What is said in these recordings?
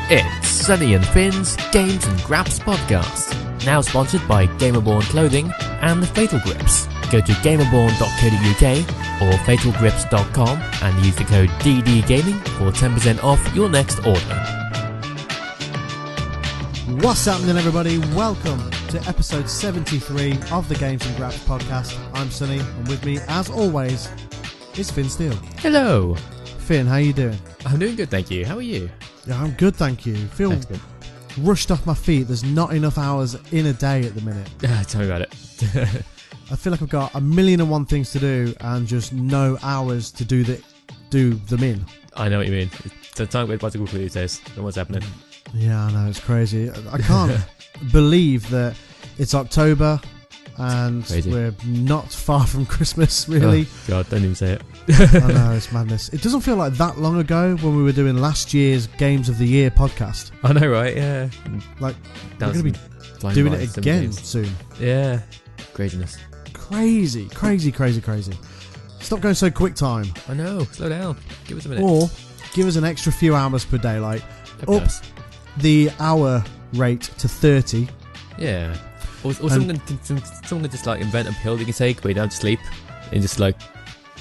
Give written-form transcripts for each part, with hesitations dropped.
It's Sunny and Finn's Games and Graps podcast, now sponsored by Gamerborn Clothing and the Fatal Grips. Go to gamerborn.co.uk or fatalgrips.com and use the code DDGaming for 10% off your next order. What's happening, everybody? Welcome to episode 73 of the Games and Graps podcast. I'm Sunny, and with me, as always, is Finn Steele. Hello. Finn, how you doing? I'm doing good, thank you. How are you? Yeah, I'm good, thank you. Feel Excellent. rushed off my feet. There's not enough hours in a day at the minute. Tell me about it. I feel like I've got 1,000,001 things to do and just no hours to do them in. I know what you mean. The time goes by too quickly these days. Don't know what's happening. Yeah, I know, it's crazy. I can't believe that it's October and Crazy. we're not far from Christmas, really. Oh, God, don't even say it. I know, it's madness. It doesn't feel like that long ago when we were doing last year's Games of the Year podcast. I know, right? Yeah. Like, That we're going to be doing it again soon. Yeah. Craziness. Crazy. Stop going so quick time. I know. Slow down. Give us a minute. Or give us an extra few hours per day. Like, That'd be up nice. the hour rate to 30. Yeah. Or someone can just like invent a pill you can take where you don't have to sleep and just like,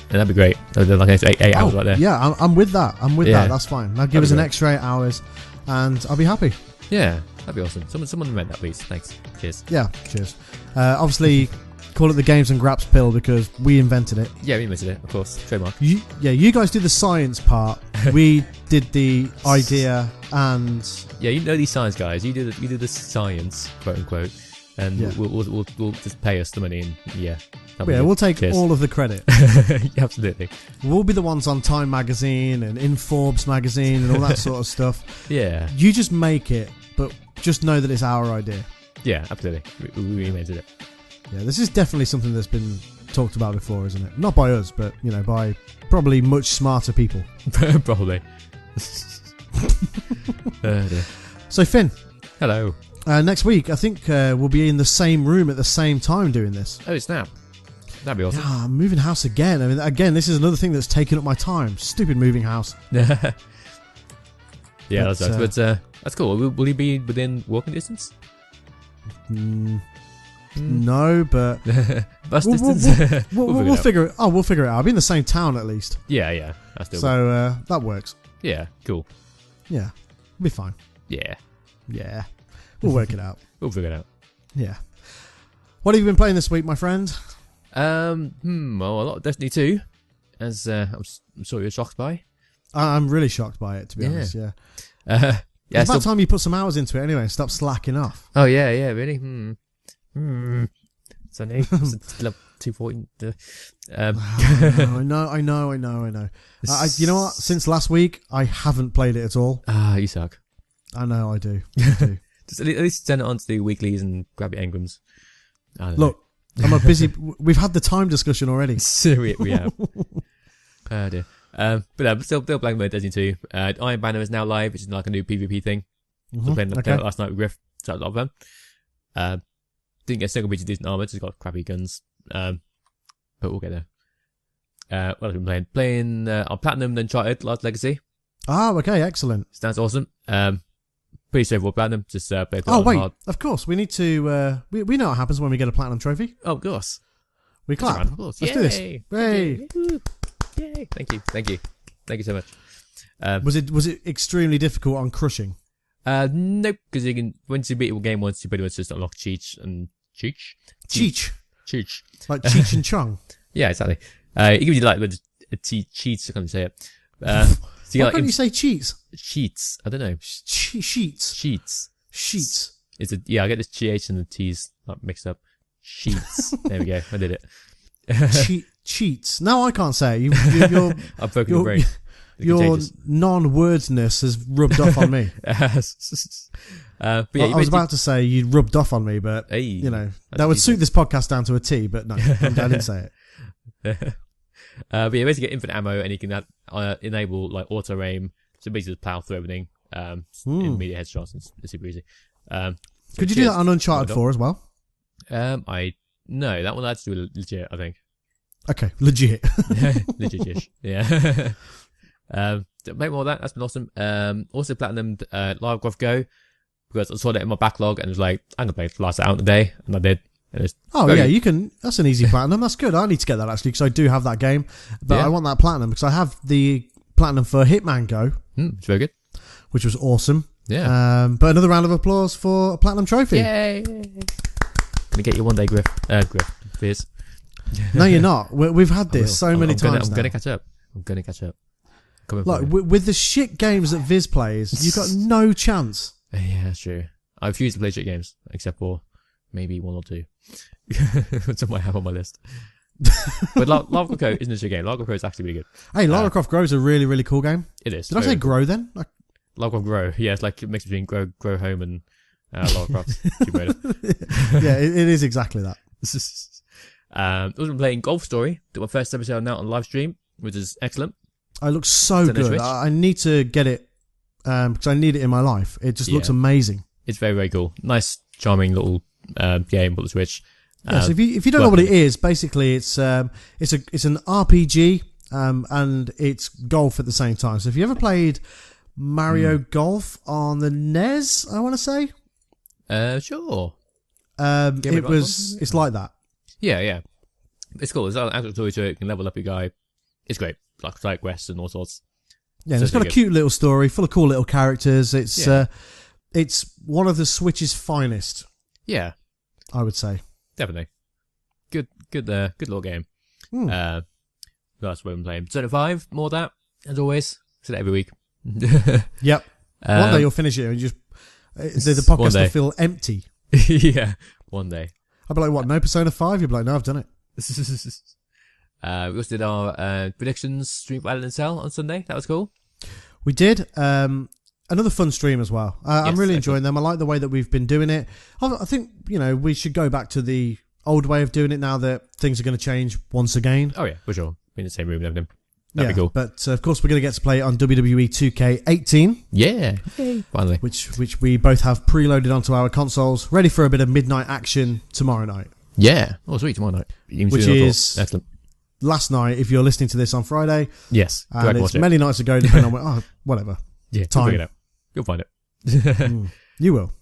and that'd be great. That'd be like an extra 8 hours right there. Yeah, I'm with that. Yeah. That's fine. Now give us an extra 8 hours and I'll be happy. Yeah. That'd be awesome. Someone invent that, please. Thanks. Cheers. Yeah, cheers. Obviously, call it the Games and Graps pill because we invented it. Yeah, we invented it, of course. Trademark. You guys did the science part. We did the idea and... Yeah, you know these science guys. You do the science, quote unquote, and Yeah. we'll just pay us the money and yeah. We'll take Cheers. all of the credit. Yeah, absolutely. We'll be the ones on Time magazine and in Forbes magazine and all that sort of stuff. Yeah. You just make it, but just know that it's our idea. Yeah, absolutely. We invented it. Yeah, this is definitely something that's been talked about before, isn't it? Not by us, but, by probably much smarter people. Probably. Dear. So, Finn, Hello. next week, I think we'll be in the same room at the same time doing this. Oh, snap. That'd be awesome. Yeah, I'm moving house again. I mean, again, this is another thing that's taken up my time. Stupid moving house. Yeah, But, that's nice. But that's cool. Will you be within walking distance? No, but Bus we'll distance? we'll figure it. Oh, we'll figure it out. I'll be in the same town at least, Yeah. That's still so that works. yeah, cool. Yeah, we'll be fine. Yeah. Yeah, we'll work it out. We'll figure it out. Yeah. What have you been playing this week, my friend? Well, a lot of Destiny 2, as I'm sure you're shocked by. I'm really shocked by it, to be Yeah. honest. Yeah. Yeah. It's about time you put some hours into it anyway and stop slacking off. Oh yeah, really. Sunday, level 240. I know. You know what? Since last week, I haven't played it at all. You suck. I know, I do. Just at least send it on to the weeklies and grab your engrams. Look, I'm a busy... We've had the time discussion already. we have. Oh dear. But still playing with Destiny 2. Iron Banner is now live, which is like a new PvP thing. So played it last night with Griff. So that was a lot of fun. Didn't get a single piece of decent armor, just got crappy guns. But we'll get there. What have I been playing? Playing on Platinum, then Uncharted, Last Legacy. Oh, okay, excellent. Sounds awesome. Pretty straightforward Platinum, just play it Oh, on wait, hard. of course. We need to... we know what happens when we get a Platinum Trophy. Oh, of course. We clap. Round of applause. Let's do this. Yay. Hey. Woo. Yay. Thank you so much. Was it extremely difficult on crushing? Nope, because you can, once you beat a game once, you pretty much just unlock Cheech. Like Cheech and Chong. Yeah, exactly. It gives you like cheats, I can't say it. So you Why like, can't you say cheats? cheats, I don't know. Sheets. Sheets. I get the GH and the T's like, mixed up. Sheets. There we go, I did it. Cheats. No, I can't say it. You're, I've broken your brain. your non-wordsness has rubbed off on me. But yeah, I was about to say you rubbed off on me, but Hey, that would suit this podcast down to a T. But no, I didn't say it. But yeah, basically get infinite ammo, and you can enable like auto aim, so basically just plow through everything. Immediate headshots, and it's super easy. Could you do that on Uncharted 4 as well? No, that one I had to do legit, I think. Okay, legit. Legit-ish, yeah. make more of that. That's been awesome. Also platinumed Lara Croft Go because I saw that in my backlog and was like, I'm gonna play the last out today, and I did. And you can. That's an easy platinum. That's good. I need to get that actually because I do have that game, but I want that platinum because I have the platinum for Hitman Go. It's very good, which was awesome. Yeah. But another round of applause for a platinum trophy. Yay! Gonna get you one day, Griff. Fizz. No, you're not. We've had this so many times. I'm gonna catch up. Like with the shit games that Viz plays, you've got no chance. Yeah, that's true. I refuse to play shit games except for maybe one or two, which I might have on my list. But Lara Croft Go isn't a shit game. Lara Croft Go is actually really good. Hey, Lara Croft Grow is a really, really cool game. It is. Did I say Grow then? Lara Croft Grow. Yeah, it's like a mix between Grow Home and Lara Croft. Yeah, it is exactly that. I've been playing Golf Story. Did my first episode now on live stream, which is excellent. It looks so good. I need to get it because I need it in my life. It just looks amazing. It's very, very cool. Nice, charming little game for the Switch. So if you don't know what it is, basically it's an RPG and it's golf at the same time. So if you ever played Mario Golf on the NES, I want to say. Sure. It's like that. Yeah. It's cool. There's an actual story to it. You can level up your guy. It's great. Like side quests and all sorts. Yeah, it's got a cute little story, full of cool little characters. It's one of the Switch's finest. Yeah, I would say. Definitely. Good little game. That's what I'm playing. Persona 5, more of that, as always. I say that every week. Yep. One day you'll finish it and the podcast will feel empty. Yeah, one day. I'll be like, what, no Persona 5? You'll be like, no, I've done it. We also did our predictions stream for Island Cell on Sunday. That was cool. We did. Another fun stream as well. I'm really enjoying them. I like the way that we've been doing it. I think, we should go back to the old way of doing it now that things are going to change once again. Oh, yeah, for sure. Be in the same room and everything. That'd be cool. But, of course, we're going to get to play it on WWE 2K18. Yeah. Finally. Which we both have preloaded onto our consoles, ready for a bit of midnight action tomorrow night. Yeah. Oh, sweet, tomorrow night. Which is excellent. Last night, if you're listening to this on Friday. Yes. And it's many nights ago, depending on whatever. Yeah, time. Figure it out. You'll find it. You will.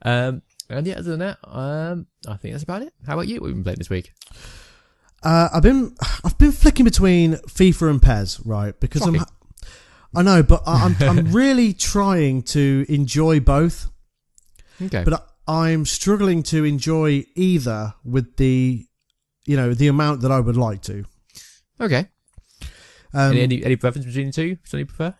And yeah, other than that, I think that's about it. How about you? What have you been playing this week? I've been flicking between FIFA and PES, right? Because I know, but I'm really trying to enjoy both. Okay. But I'm struggling to enjoy either with the amount that I would like to. Okay. Any preference between the two? Which one do you prefer?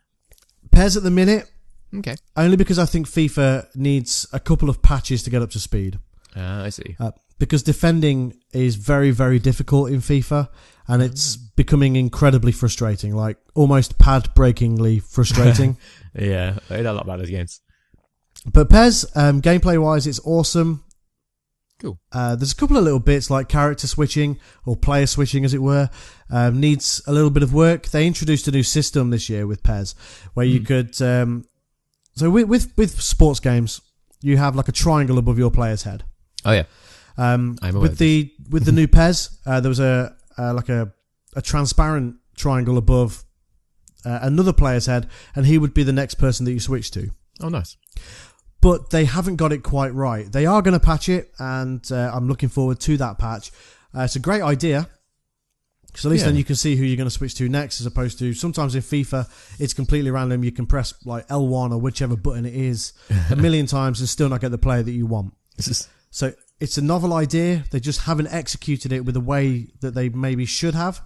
PES at the minute. Okay. Only because I think FIFA needs a couple of patches to get up to speed. I see. Because defending is very, very difficult in FIFA, and it's becoming incredibly frustrating, like almost pad-breakingly frustrating. Yeah, I heard a lot about those games. But PES, gameplay-wise, it's awesome. Cool. There's a couple of little bits like character switching, or player switching as it were, needs a little bit of work. They introduced a new system this year with PES, where you could... So with sports games, you have like a triangle above your player's head. Oh yeah. With the new PES, there was a transparent triangle above another player's head, and he would be the next person that you switch to. Oh, nice. But they haven't got it quite right. They are going to patch it, and I'm looking forward to that patch. It's a great idea. Because at least then you can see who you're going to switch to next, as opposed to sometimes in FIFA, it's completely random. You can press like L1 or whichever button it is a million times and still not get the player that you want. So it's a novel idea. They just haven't executed it with the way that they maybe should have.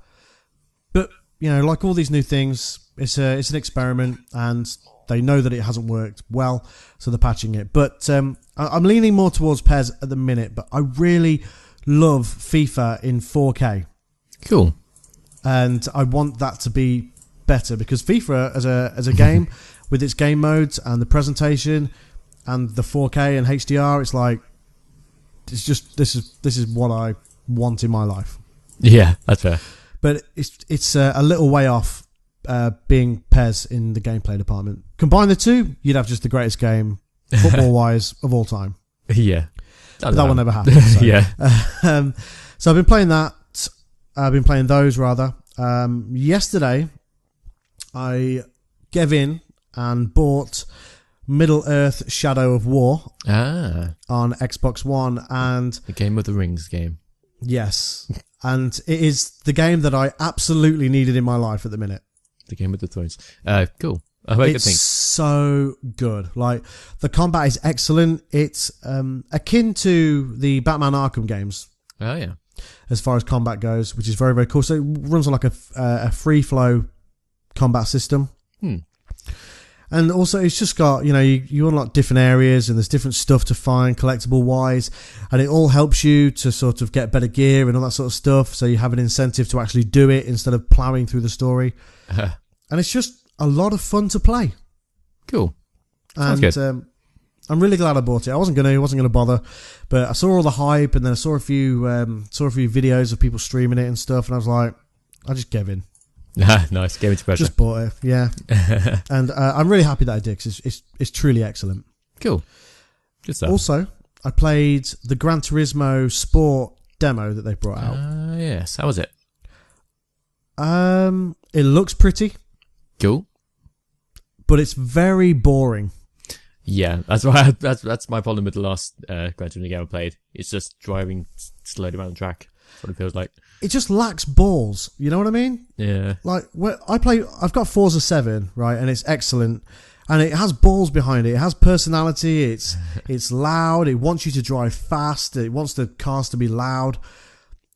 But, like all these new things, it's an experiment, and they know that it hasn't worked well, so they're patching it. But I'm leaning more towards PES at the minute, but I really love FIFA in 4K. Cool. And I want that to be better, because FIFA as a game with its game modes and the presentation and the 4K and HDR, it's like this is what I want in my life. Yeah, that's fair. But it's a little way off being PES in the gameplay department. Combine the two, you'd have just the greatest game football wise of all time. Yeah. But that will never happen. So. Yeah. So I've been playing that. I've been playing those rather. Yesterday, I gave in and bought Middle-earth Shadow of War on Xbox One, and the Game of the Rings game. Yes, and it is the game that I absolutely needed in my life at the minute. The Game of the Thrones. Cool. It's so good. Like, the combat is excellent. It's akin to the Batman Arkham games. Oh yeah. As far as combat goes, which is very, very cool. So it runs on like a free flow combat system. And also, it's just got, you unlock different areas and there's different stuff to find collectible wise, and it all helps you to sort of get better gear and all that sort of stuff. So you have an incentive to actually do it instead of plowing through the story. And it's just a lot of fun to play. Cool. Sounds good. I'm really glad I bought it. I wasn't gonna bother, but I saw all the hype, and then I saw a few videos of people streaming it and stuff, and I was like, I just gave in. Nice, gave it to pressure. Just bought it, yeah. And I'm really happy that I did, because it's truly excellent. Cool. Good stuff. Also, I played the Gran Turismo Sport demo that they brought out. Yes. How was it? It looks pretty. Cool. But it's very boring. Yeah, that's why. That's my problem with the last Gran Turismo game I played. It's just driving slowly around the track. That's what it feels like. It just lacks balls. You know what I mean? Yeah. Like, I've got Forza 7, right, and it's excellent, and it has balls behind it. It has personality. It's loud. It wants you to drive fast. It wants the cars to be loud,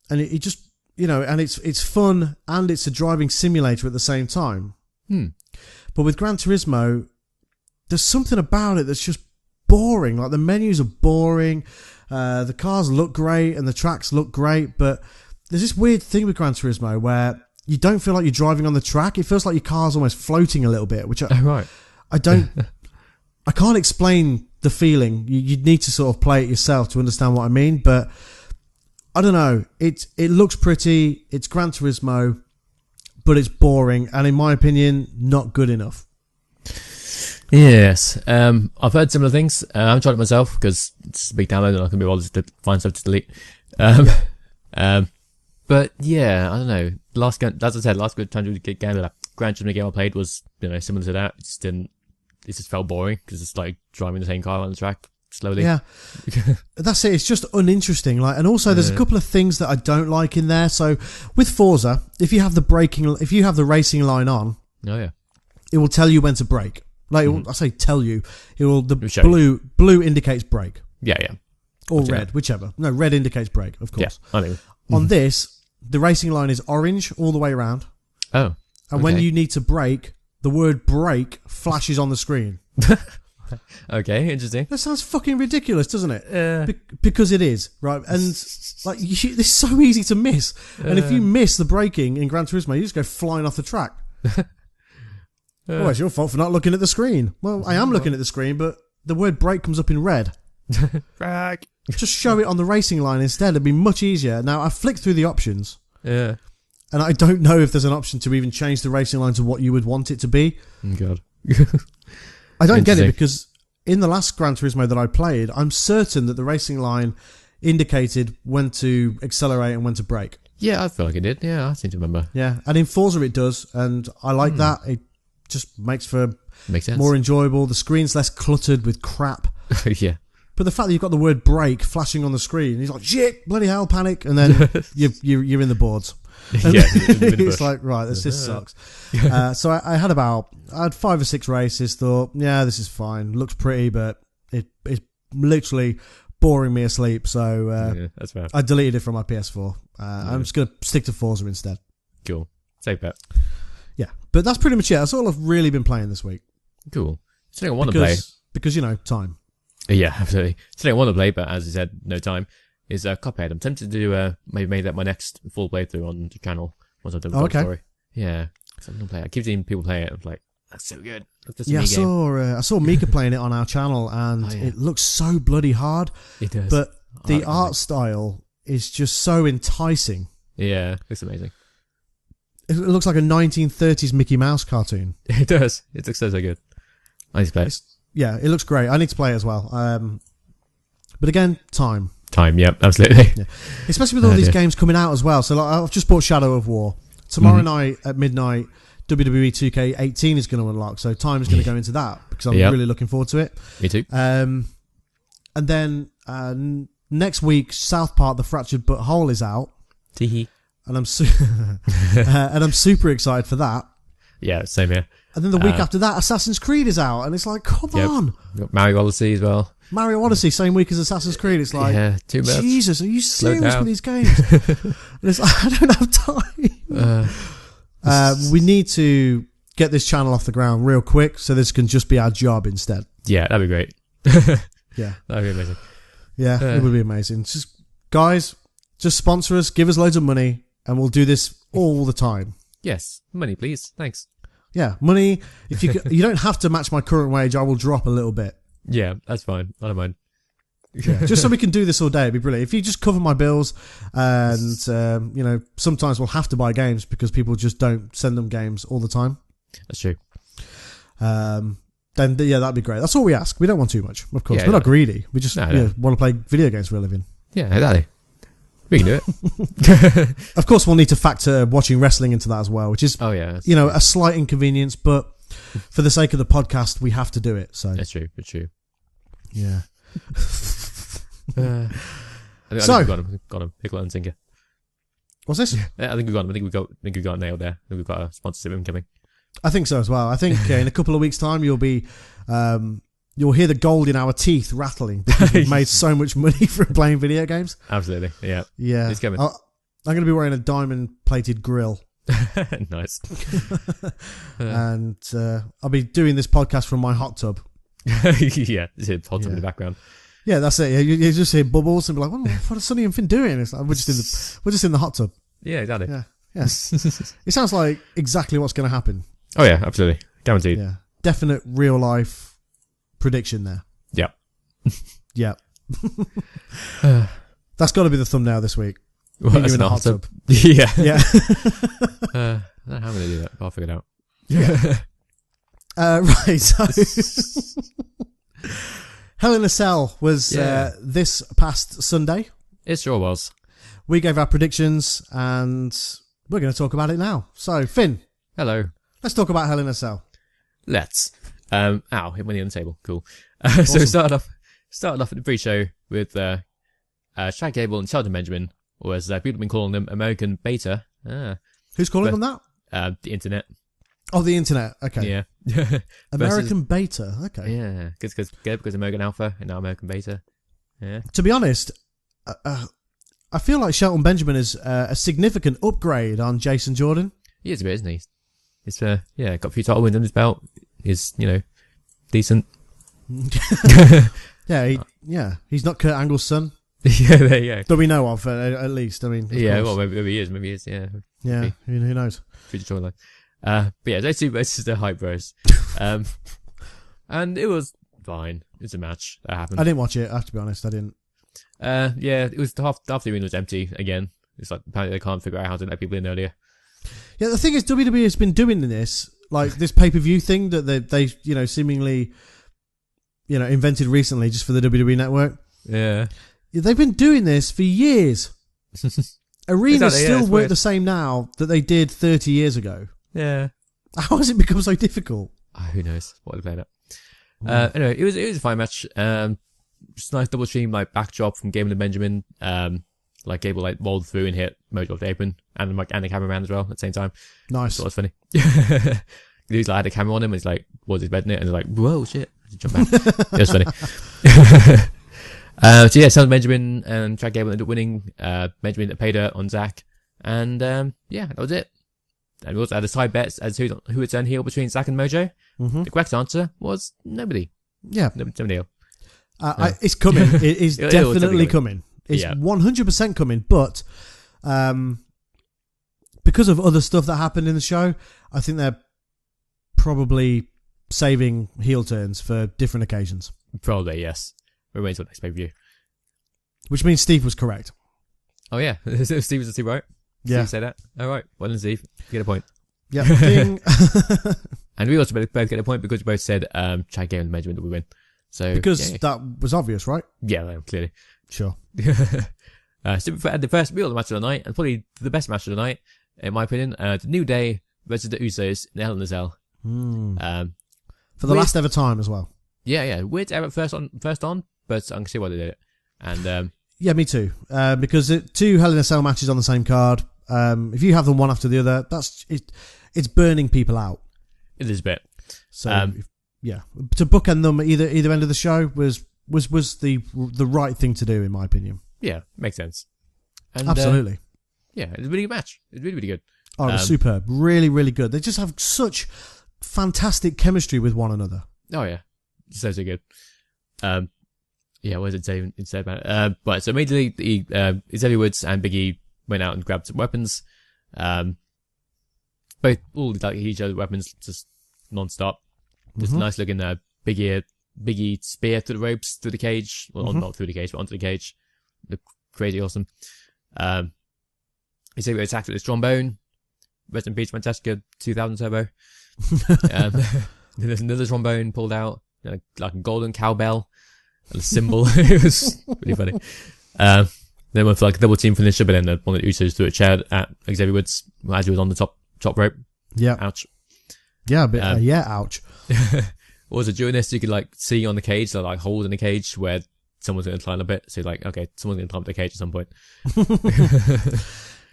and it just, and it's fun, and it's a driving simulator at the same time. But with Gran Turismo, there's something about it that's just boring. Like, the menus are boring, the cars look great and the tracks look great, but there's this weird thing with Gran Turismo where you don't feel like you're driving on the track. It feels like your car's almost floating a little bit, which I can't explain the feeling. You'd need to sort of play it yourself to understand what I mean, but I don't know. It looks pretty. It's Gran Turismo, but it's boring, and in my opinion, not good enough. Yes, I've heard similar things. I haven't tried it myself because it's a big download and I can be bothered to find stuff to delete. But yeah, I don't know. Last game, as I said, last good time to get Gran Turismo game I played was, similar to that. It just felt boring because it's like driving the same car on the track slowly. Yeah, that's it. It's just uninteresting. Like, and also there's a couple of things that I don't like in there. So with Forza, if you have the racing line on, it will tell you when to brake. Like, I say tell you, the blue indicates brake. Yeah. Or red, whichever. No, red indicates brake, of course. Yeah, I know. On this, the racing line is orange all the way around. Oh. And when you need to brake, the word brake flashes on the screen. Okay, interesting. That sounds fucking ridiculous, doesn't it? Because it is, right? And like, it's so easy to miss. And if you miss the braking in Gran Turismo, you just go flying off the track. Oh, it's your fault for not looking at the screen. Well, I am looking at the screen, but the word brake comes up in red. Brake. Just show it on the racing line instead. It'd be much easier. Now, I flicked through the options. Yeah. And I don't know if there's an option to even change the racing line to what you would want it to be. Oh, God. I don't get it, because in the last Gran Turismo that I played, I'm certain that the racing line indicated when to accelerate and when to brake. Yeah, I feel like it did. Yeah, I seem to remember. Yeah, and in Forza it does, and I like that. It just makes sense. More enjoyable. The screen's less cluttered with crap. Yeah. But the fact that you've got the word brake flashing on the scrine, he's like, shit, bloody hell, panic, and then you're in the boards. Yeah, it's like, right, this sucks. So I had 5 or 6 races, thought, yeah, this is fine, looks pretty, but it's literally boring me asleep, so that's fair. I deleted it from my PS4. I'm just going to stick to Forza instead. Cool. Safe bet. Yeah, but that's pretty much it. That's all I've really been playing this week. Cool. Something I want to play. Because, time. Yeah, absolutely. Something I want to play, but as you said, no time, is Cuphead. I'm tempted to do, maybe make that my next full playthrough on the channel once I've done the story. Yeah. So I'm going to play it. I keep seeing people play it. I'm like, that's so good. Yeah, I saw Mika playing it on our channel, and it looks so bloody hard. It does. But the art style is just so enticing. Yeah, it's amazing. It looks like a 1930s Mickey Mouse cartoon. It does. It looks so good. I need to play it. Yeah, it looks great. I need to play it as well. But again, time. Time, yeah, absolutely. Yeah. Especially with all these games coming out as well. So like, I've just bought Shadow of War. Tomorrow night at midnight, WWE 2K18 is going to unlock. So time is going to go into that because I'm really looking forward to it. Me too. And then next week, South Park: The Fractured But Whole is out. Teehee. And I'm and I'm super excited for that. Yeah, same here. And then the week after that, Assassin's Creed is out, and it's like, come on. Got Mario Odyssey as well. Mario Odyssey, same week as Assassin's Creed. It's like, too much. Jesus, are you serious with these games? And it's like, I don't have time. We need to get this channel off the ground real quick, so this can just be our job instead. Yeah, that'd be great. Yeah, that'd be amazing. Yeah, it would be amazing. Just guys, just sponsor us, give us loads of money, and we'll do this all the time. Yes, money, please. Thanks. Yeah, money. If you you don't have to match my current wage, I will drop a little bit. Yeah, that's fine. I don't mind. Yeah, just so we can do this all day, it'd be brilliant. If you just cover my bills, and sometimes we'll have to buy games because people just don't send them games all the time. That's true. Then that'd be great. That's all we ask. We don't want too much, of course. We're not greedy. We just want to play video games for a living. Yeah, exactly. We can do it. Of course, we'll need to factor watching wrestling into that as well, which is, a slight inconvenience, but for the sake of the podcast, we have to do it. So that's true. It's true. Yeah. I think we've got him. Pickle and Tinker. What's this? I think we got him. I think we got nailed there. I think we've got a sponsorship incoming. I think so as well. I think in a couple of weeks' time, you'll hear the gold in our teeth rattling because we've made so much money from playing video games. Absolutely. Yeah. Yeah. It's coming. I'm going to be wearing a diamond-plated grill. Nice. And I'll be doing this podcast from my hot tub. Yeah. There's a hot tub in the background. Yeah, that's it. You just hear bubbles and be like, what is Sonny and Finn doing? It's like, we're just in the hot tub. Yeah, exactly. Yeah. It sounds like exactly what's going to happen. Oh yeah, absolutely. Guaranteed. Yeah. Definite real life prediction there. Yeah. Yeah. That's got to be the thumbnail this week. Well, that's in a hot tub. Yeah. Yeah. I don't know how I'm going to do that, but I'll figure it out. Yeah. Right. So Hell in a Cell was this past Sunday. It sure was. We gave our predictions and we're going to talk about it now. So, Finn. Hello. Let's talk about Hell in a Cell. Let's. Hit money on the table. Cool. Awesome. So we started off at the pre-show with Shag Gable and Sheldon Benjamin, or as people have been calling them, American Beta. Who's calling them that? The internet. Oh, the internet. Okay. Yeah. American Beta. Okay. Yeah, because American Alpha and now American Beta. Yeah. To be honest, I feel like Shelton Benjamin is a significant upgrade on Jason Jordan. He is a bit, isn't he? He's got a few title wins under his belt. He's decent. He's not Kurt Angle's son. Yeah, there you go. That we know of, at least. I mean, well, maybe he is. Yeah. Yeah. Who knows? Future storyline. But yeah, those two versus the Hype Bros. And it was fine. It was a match that happened. I didn't watch it. I have to be honest. I didn't. It was half the arena was empty again. It's like apparently they can't figure out how to let people in earlier. Yeah, the thing is, WWE has been doing this, like this pay-per-view thing that they seemingly, invented recently just for the WWE network. Yeah. They've been doing this for years. Arenas still work the same now that they did 30 years ago. Yeah. How has it become so difficult? Who knows what they played at. Anyway, it was a fine match. Just a nice double stream backdrop from Gable and Benjamin. Gable rolled through and hit Mojo off the apron, and the cameraman as well at the same time. Nice. So it was funny. The dude's had a camera on him, and he's was his bed in it, and he's like, whoa, shit. Jump back. It was funny. Sheldon Benjamin and Chad Gable ended up winning. Benjamin paid her on Zach, and that was it. And we also had a side bets as who would turn heel between Zach and Mojo. Mm-hmm. The correct answer was nobody. Yeah. Nobody heel. It's coming. It is definitely coming. It's 100% coming, but because of other stuff that happened in the show, I think they're probably saving heel turns for different occasions. Probably, yes. We're waiting until next pay-per-view. Which means Steve was correct. Oh, yeah. Steve was the right? Yeah. Steve said that? All right. Well done, Steve. You get a point. Yeah. Ding. And we also both get a point because we both said Chad Gable and Benjamin that we win. So because that was obvious, right? Yeah, clearly. Sure. So we had the first real match of the night, and probably the best match of the night, in my opinion. The New Day versus the Usos in Hell in a Cell. For the last ever time as well. Yeah. Weird to have it first on, but I can see why they did it. And yeah, me too. Because two Hell in a Cell matches on the same card. If you have them one after the other, that's it. It's burning people out. It is a bit. So yeah, to bookend them at either end of the show was the right thing to do in my opinion. Yeah, makes sense. And, absolutely. Yeah, it was a really good match. It was really, really good. Oh, it was superb. Really, really good. They just have such fantastic chemistry with one another. Oh yeah, so good. Yeah, what does it say about it? But so immediately Xavier Woods and Big E went out and grabbed some weapons. Both all like each other weapons just non-stop. Just a nice looking Big E spear through the ropes, through the cage. Well, not through the cage, but onto the cage. Looked crazy awesome. Xavier attacked with his trombone. Rest in peace, Fantastica 2000 Turbo. There's another trombone pulled out, like a golden cowbell, and a cymbal. It was really funny. Then went for like a double team finisher, but then one of the Usos threw a chair at Xavier Woods as he was on the top rope. Yeah. Ouch. Yeah, but ouch. Also, during this, you could like see on the cage, like holes in the cage where someone's going to climb a bit. So like, okay, someone's going to climb up the cage at some point.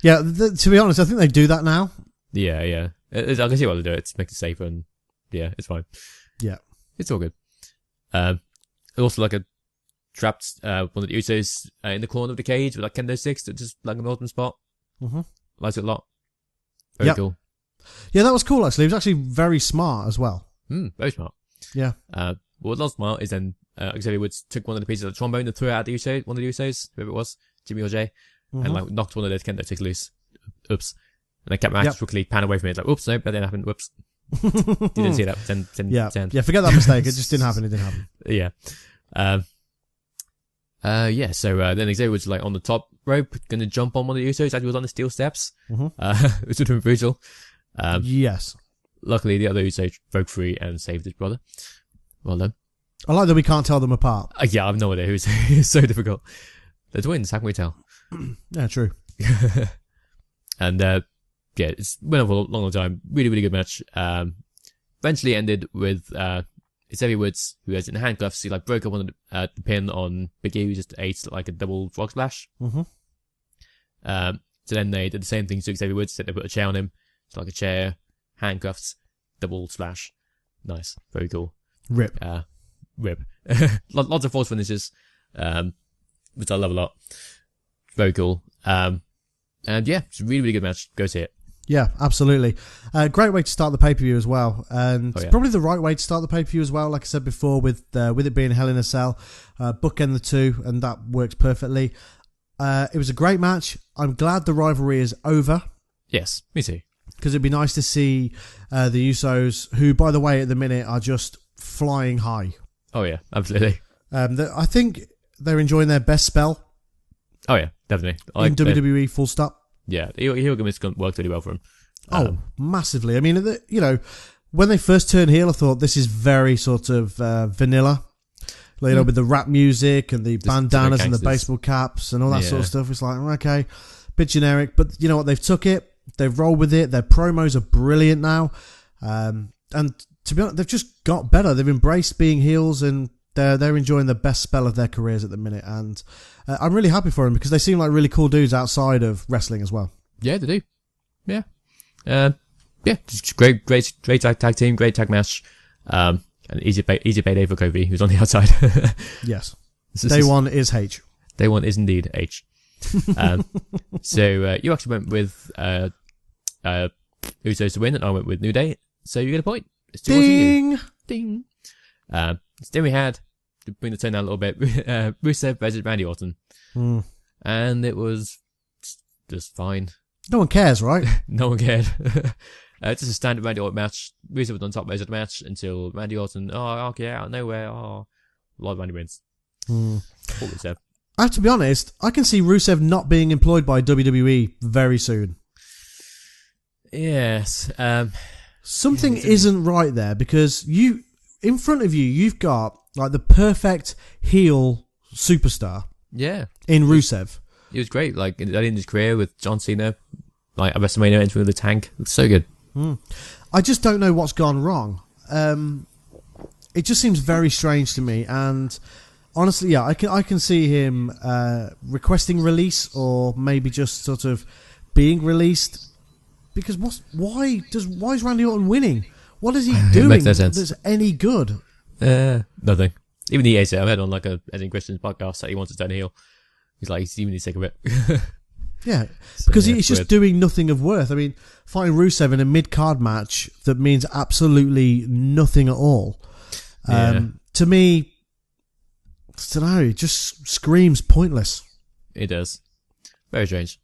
Yeah, to be honest, I think they do that now. Yeah. I can see why they do it. It makes it safer, and yeah, it's fine. Yeah, it's all good. Also, like a trapped one of the Usos in the corner of the cage with like kendo sticks, just like an awesome spot. Likes it a lot. Very cool. Yeah, that was cool actually. It was actually very smart as well. Very smart. Yeah. What was not smart is then Xavier Woods took one of the pieces of the trombone and threw it at the Usos, one of the Usos, whoever it was, Jimmy or Jay, and like knocked one of those kendo sticks loose. Oops. And then Captain Max quickly pan away from it. Like, oops, no, that didn't happen. Whoops. Didn't see that. 10. Yeah, forget that mistake. It just didn't happen. It didn't happen. Yeah. So then Xavier was like on the top rope, going to jump on one of the Usos as he was on the steel steps. It was sort of brutal. Yes. Luckily, the other Uso broke free and saved his brother. Well done. I like that we can't tell them apart. Yeah, I have no idea. It's so difficult. They're twins. How can we tell? Yeah, true. And yeah, it's went on for a long time. Really, really good match. Eventually ended with Xavier Woods, who has in handcuffs. He like broke up on the pin on Big E, who just ate like a double frog splash. So then they did the same thing to Xavier Woods. They put a chair on him. It's like a chair, handcuffs, double splash. Nice, very cool. Rip. Lots of force finishes, which I love a lot. Very cool. And yeah, it's a really, really good match. Go see it. Yeah, absolutely. Great way to start the pay-per-view as well. And probably the right way to start the pay-per-view as well. Like I said before, with it being Hell in a Cell, bookend the two, and that works perfectly. It was a great match. I'm glad the rivalry is over. Yes, me too. Because it'd be nice to see the Usos, who, by the way, at the minute are just flying high. Oh yeah, absolutely. I think they're enjoying their best spell. Oh yeah, definitely. In WWE, full stop. Yeah, heel gimmick's worked really well for him. Oh, massively. I mean, when they first turned heel, I thought this is very sort of vanilla. With the rap music and the bandanas and the baseball caps and all that sort of stuff. It's like, okay, bit generic. But you know what? They've took it. They've rolled with it. Their promos are brilliant now. And to be honest, they've just got better. They've embraced being heels, and they're enjoying the best spell of their careers at the minute. And I'm really happy for them because they seem like really cool dudes outside of wrestling as well. Yeah, they do. Yeah. Just great tag team, great tag match. And easy payday for Kofi, who's on the outside. Yes. Day one is H. Day one is indeed H. So you actually went with Usos to win, and I went with New Day. So you get a point. It's 2-1 Ding. Then we had, to bring the tone down a little bit, Rusev versus Randy Orton. And it was just fine. No one cares, right? No one cared. Just a standard Randy Orton match. Rusev was on top most of the match until Randy Orton, okay, out of nowhere, Lord Randy wins. Poor Rusev. I have to be honest, I can see Rusev not being employed by WWE very soon. Yes. Something isn't right there, because in front of you've got like the perfect heel superstar. Yeah. In Rusev. He was great. Like, in his career with John Cena, like at WrestleMania, entering the tank. It's so good. I just don't know what's gone wrong. It just seems very strange to me, and honestly, yeah, I can see him requesting release, or maybe just sort of being released. Because why is Randy Orton winning? What is he doing Makes no sense. that's any good? Nothing. Even the AJ, I've heard on like a Eddie Christian's podcast that he wants to turn heel. He's like, he's even sick of it. Yeah, So, because yeah, he's it's just doing nothing of worth. I mean, fighting Rusev in a mid-card match that means absolutely nothing at all. To me, I don't know, it just screams pointless. It does. Very strange.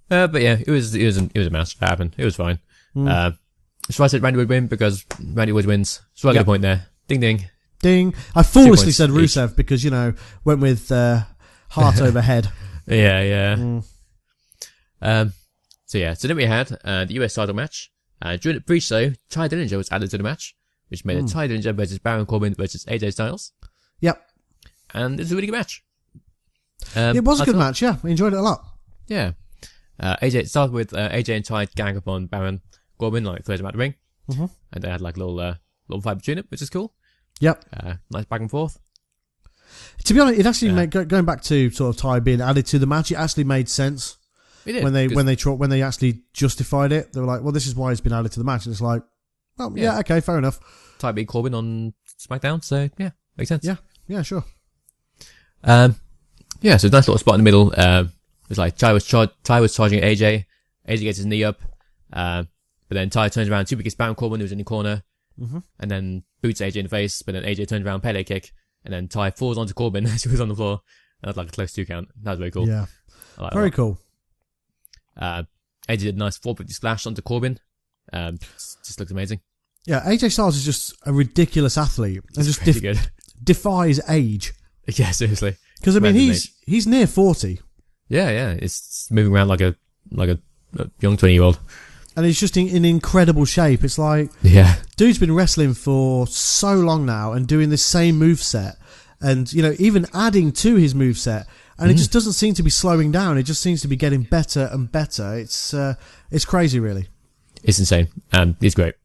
But yeah, it was a match that happened. It was fine. So I said Randy would win because Randy always wins. So I got a point there. Ding ding. Ding. I foolishly said each. Rusev because, went with heart over head. Yeah. So then we had the US title match. During the pre-show, Ty Dillinger was added to the match, which made it Ty Dillinger versus Baron Corbin versus AJ Styles. Yep. And it was a really good match. It was a good match, yeah. I enjoyed it a lot. Yeah. AJ started with AJ and Ty gang up on Baron Corbin, like throws him out the ring. And they had like a little fight between it, which is cool. Yep. Nice back and forth. To be honest, it actually made, going back to sort of Ty being added to the match, it actually made sense. It did, when they actually justified it. They were like, well, this is why he's been added to the match. And it's like, well, yeah, okay, fair enough. Ty beat Corbin on SmackDown, so yeah, makes sense. Yeah, sure. So nice little spot in the middle. It was like Ty was charging at AJ. AJ gets his knee up. But then Ty turns around, super kicks Baron Corbin, who was in the corner. And then boots AJ in the face. But then AJ turns around, Pele kick. And then Ty falls onto Corbin as he was on the floor. And that's like a close 2 count. That was very cool. Yeah. Like very cool. AJ did a nice 450 splash onto Corbin. Just looks amazing. Yeah, AJ Styles is just a ridiculous athlete. And just good. Defies age. Yeah, seriously. Because, I mean, he's near 40. Yeah. It's moving around like a young 20-year-old. And he's just in incredible shape. It's like, dude's been wrestling for so long now and doing this same moveset. And, even adding to his moveset. And it just doesn't seem to be slowing down. It just seems to be getting better and better. It's crazy, really. It's insane. He's great.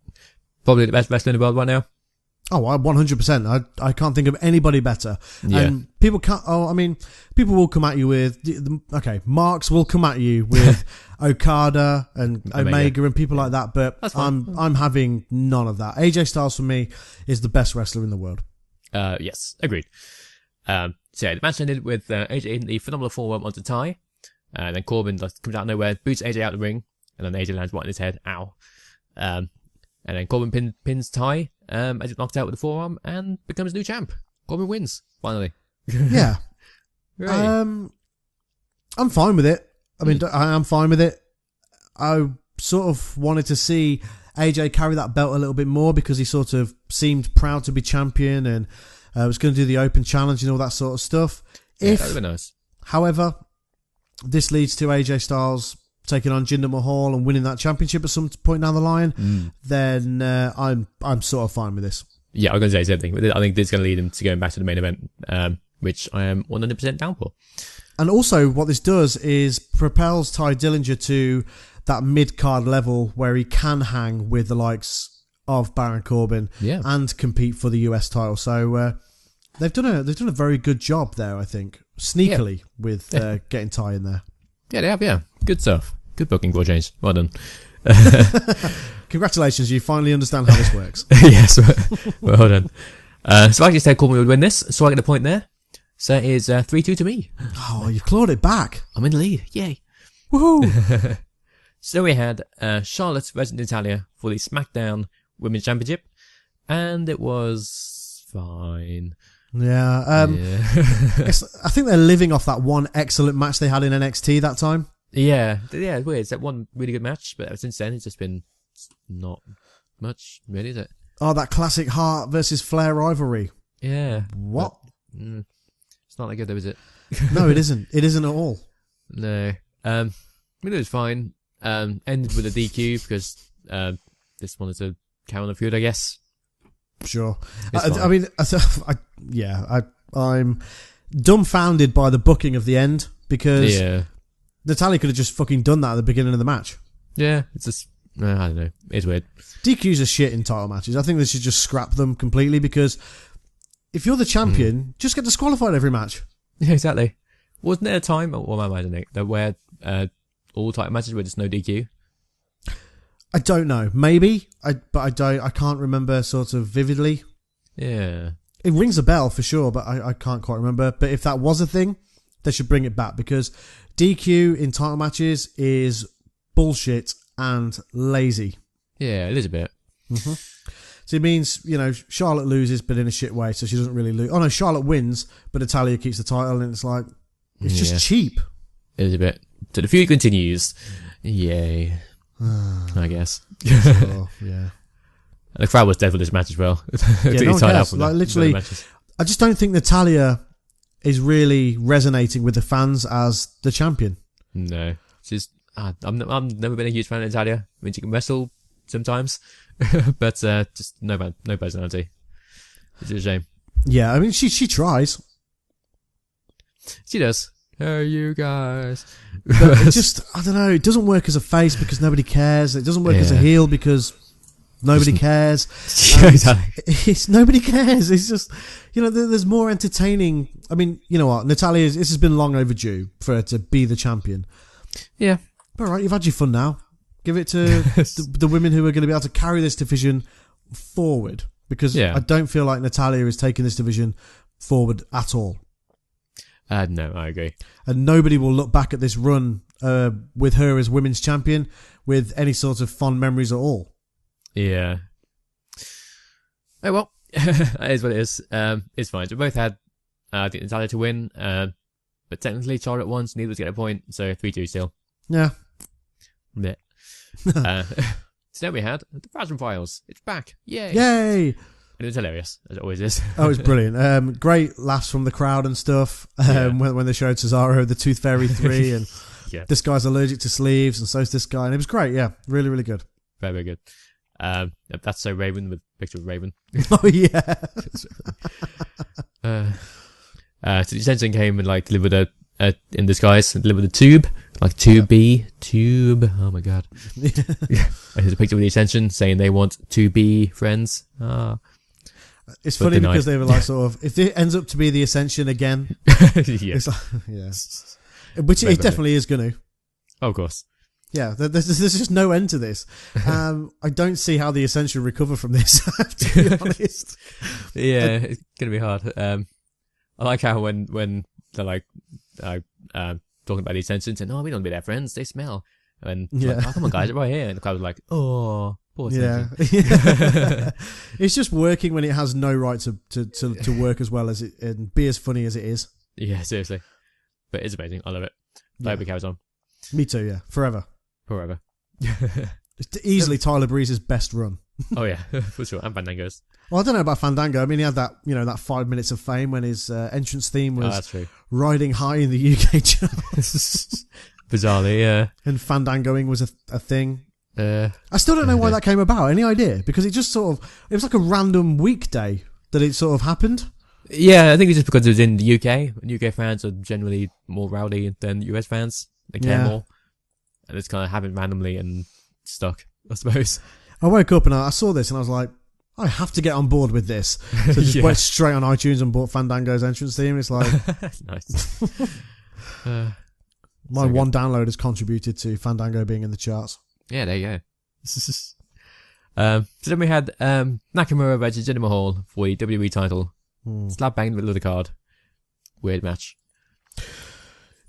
Probably the best wrestler in the world right now. Oh, 100%. I can't think of anybody better. Yeah. And people people will come at you with, Marks will come at you with Okada and Omega and people like that, but I'm having none of that. AJ Styles for me is the best wrestler in the world. Yes, agreed. So the match ended with AJ hitting the phenomenal forearm onto Ty, and then Corbin comes out of nowhere, boots AJ out of the ring, and then AJ lands right in his head. Ow. And then Corbin pins Ty as he's knocked out with the forearm and becomes new champ. Corbin wins, finally. Yeah. I'm fine with it. I mean, I am fine with it. I sort of wanted to see AJ carry that belt a little bit more because he sort of seemed proud to be champion and was going to do the open challenge and all that sort of stuff. That would be nice. However, this leads to AJ Styles taking on Jinder Mahal and winning that championship at some point down the line, then I'm sort of fine with this. Yeah, I was going to say the same thing. I think this is going to lead him to going back to the main event, which I am 100% down for. And also, what this does is propels Ty Dillinger to that mid-card level where he can hang with the likes of Baron Corbin and compete for the US title. So they've done a very good job there, I think, sneakily with getting Ty in there. Yeah, they have. Yeah, good stuff. Good booking for a change. Well done. Congratulations, you finally understand how this works. Yes, well done. So I just said Corbin would win this, so I get a point there. So it is 3-2 to me. Oh, you've clawed it back. I'm in the lead. Yay. Woohoo. So we had Charlotte versus Natalya for the SmackDown Women's Championship, and it was fine. Yeah. I think they're living off that one excellent match they had in NXT that time. Yeah, it's weird. It's that one really good match, but since then it's just been not much, really, is it? Oh, that classic Hart versus Flair rivalry. Yeah. What? But, it's not that good though, is it? No, it isn't. It isn't at all. No. I mean, it was fine. Ended with a DQ because this wanted to carry on the feud, I guess. Sure. I mean, I'm dumbfounded by the booking of the end because Natalya could have just fucking done that at the beginning of the match. Yeah, it's just I don't know. It's weird. DQs are shit in title matches. I think they should just scrap them completely because if you're the champion, just get disqualified every match. Yeah, exactly. Wasn't there a time, or am I imagining, that where all title matches were just no DQ? I don't know. Maybe. I can't remember sort of vividly. Yeah. It rings a bell for sure, but I can't quite remember. But if that was a thing, they should bring it back because DQ in title matches is bullshit and lazy. Yeah, it is a bit. Mm-hmm. So it means, Charlotte loses, but in a shit way, so she doesn't really lose. Oh no, Charlotte wins, but Natalya keeps the title, and it's like, it's just cheap. It is a bit. So the feud continues. Yay. I guess. Sure, yeah. And the crowd was dead for this match as well. Literally, I just don't think Natalya is really resonating with the fans as the champion. No. She's, I've never been a huge fan of Natalya. I mean, she can wrestle sometimes, but just no personality. It's a shame. Yeah, I mean, she tries. She does. Hey, you guys. But it just, I don't know, it doesn't work as a face because nobody cares. It doesn't work as a heel because nobody cares. It's nobody cares. It's just, there's more entertaining. I mean, you know what? Natalya, this has been long overdue for her to be the champion. Yeah. All right, you've had your fun now. Give it to the women who are going to be able to carry this division forward because I don't feel like Natalya is taking this division forward at all. No, I agree. And nobody will look back at this run with her as women's champion with any sort of fond memories at all. Yeah. Oh, well, it is what it is. It's fine. We both had, I think, Natalya to win, but technically Charlotte won, so neither was get a point, so 3-2 still. Yeah. Bit. So then we had the Phasm Files. It's back. Yay! Yay! And it was hilarious, as it always is. Oh, it's brilliant. Great laughs from the crowd and stuff. When they showed Cesaro the Tooth Fairy 3 and this guy's allergic to sleeves and so's this guy. And it was great, yeah. Really, really good. Very, very good. That's so Raven with a picture of Raven. Oh, yeah. So the Ascension came and delivered in disguise and delivered a tube. Tube. Oh my god. Yeah. Here's a picture of the Ascension saying they want to be friends. It's funny because they were if it ends up to be the Ascension again, it's which it definitely is going to. Oh, of course. Yeah, there's just no end to this. I don't see how the Ascension recover from this, to be honest. Yeah, it's going to be hard. I like how when they're talking about the Ascension, saying, "Oh, we don't be their friends. They smell." And oh, come on, guys, right here. And the crowd was like, "Oh, poor Ascension." Yeah. It's just working when it has no right to work as well as it and be as funny as it is. Yeah, seriously. But it's amazing. I love it. I hope it carries on. Me too. Yeah, forever. It's easily Tyler Breeze's best run. Oh yeah, for sure. And Fandango's. Well, I don't know about Fandango. I mean, he had that, that 5 minutes of fame when his entrance theme was riding high in the UK charts. Bizarrely, yeah. And Fandangoing was a thing. I still don't know why that came about. Any idea? Because it just it was like a random weekday that it sort of happened. Yeah, I think it's just because it was in the UK. And UK fans are generally more rowdy than US fans. They care more. And it's kind of happened randomly and stuck, I suppose. I woke up and I saw this and I was like, I have to get on board with this. So just went straight on iTunes and bought Fandango's entrance theme. It's like... nice. My one download has contributed to Fandango being in the charts. Yeah, there you go. So then we had Nakamura versus Jinder Mahal for the WWE title. Slap bang in the middle of the card. Weird match.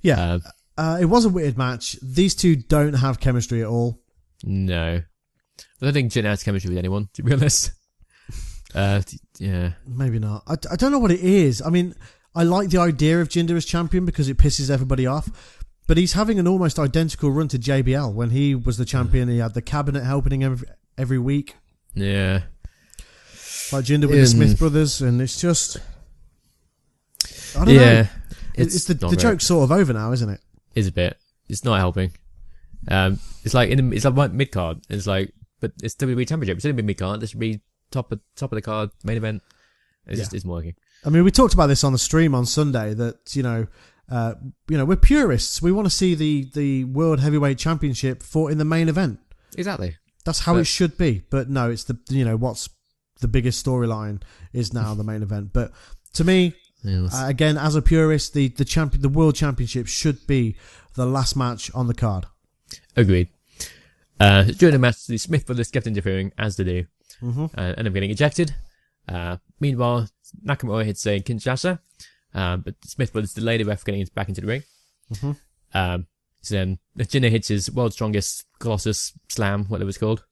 Yeah. It was a weird match. These two don't have chemistry at all. No. I don't think Jinder has chemistry with anyone, to be honest. Yeah. Maybe not. I don't know what it is. I mean, I like the idea of Jinder as champion because it pisses everybody off. But he's having an almost identical run to JBL. When he was the champion, he had the cabinet helping him every week. Yeah. Like Jinder with the Smith brothers, and it's just... I don't know. It's the joke's sort of over now, isn't it? Is a bit. It's not helping. It's like mid card. It's like, but it's WWE Championship. It shouldn't be mid card. This should be top of the card, main event. It just isn't working. I mean, we talked about this on the stream on Sunday that we're purists. We want to see the World Heavyweight Championship fought in the main event. Exactly. That's how it should be. But no, it's what's the biggest storyline is now the main event. But to me, again, as a purist, the World Championship should be the last match on the card. Agreed. During the match, the Smith brothers kept interfering, as they do, end up getting ejected. Meanwhile, Nakamura hits a Kinshasa, but the Smith brothers delay the ref getting back into the ring. So then Jinder hits his world's strongest Colossus Slam, whatever it's called.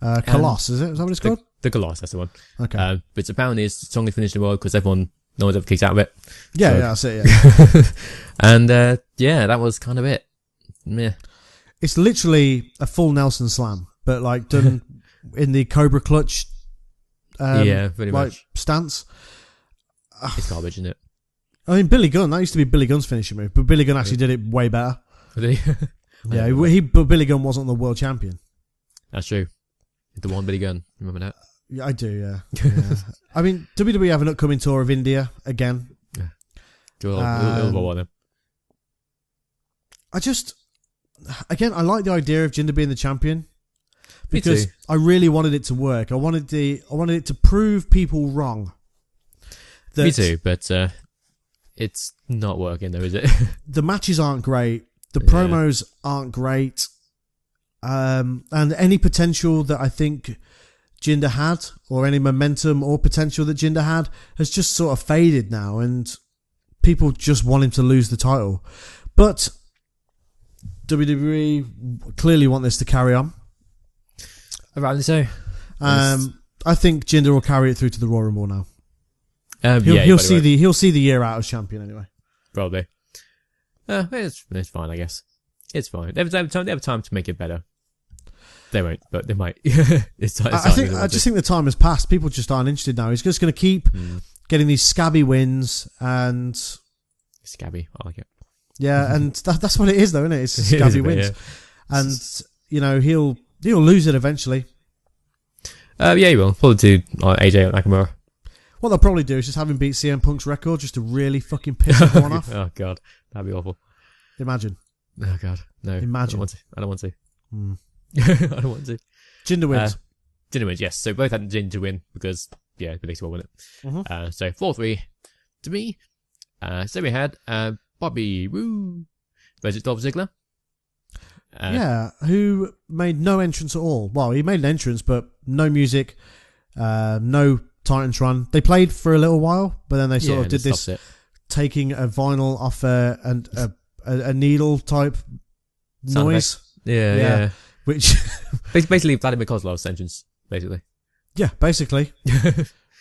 Coloss, is it? Is that what it's called? The Coloss, that's the one. Okay. But it's apparently his strongest finish in the world because no one's ever kicked out of it. Yeah, that's it, yeah. And, that was kind of it. Meh. It's literally a full Nelson Slam, but like done in the Cobra Clutch pretty much. Stance. It's garbage, isn't it? I mean, Billy Gunn, that used to be Billy Gunn's finishing move, but Billy Gunn actually did it way better. Did he? But Billy Gunn wasn't the world champion. That's true. The one Billy Gunn, remember that? Yeah, I do, yeah. I mean, WWE have an upcoming tour of India again. Yeah. Them. I like the idea of Jinder being the champion because I really wanted it to work. I wanted it to prove people wrong. Me too, but it's not working though, is it? The matches aren't great. The promos aren't great. And any potential that I think Jinder had, or any momentum or potential that Jinder had, has just sort of faded now, and people just want him to lose the title. But WWE clearly want this to carry on. Apparently so. I think Jinder will carry it through to the Royal Rumble now. He'll see the year out as champion anyway. Probably. It's fine, I guess. It's fine. They have time to make it better. They won't, but they might. I just think the time has passed. People just aren't interested now. He's just going to keep getting these scabby wins and scabby. I like it. Yeah, and that's what it is, though, isn't it? It's scabby wins, and he'll lose it eventually. He will. Probably to AJ Nakamura. What they'll probably do is just have him beat CM Punk's record just to really fucking piss everyone off. Oh god, that'd be awful. Imagine. Oh god, no. Imagine. I don't want to. I don't want to. Jinder wins. Jinder wins, yes. So both had Jinder win because, predictable, wasn't it? So 4-3 to me. So we had Bobby Roode versus Dolph Ziggler. Who made no entrance at all. Well, he made an entrance, but no music, no Titantron. They played for a little while, but then they sort of did this, taking a vinyl off a needle type sound noise. Effect. Yeah. Which basically Vladimir Kozlov's entrance, basically. Yeah, basically.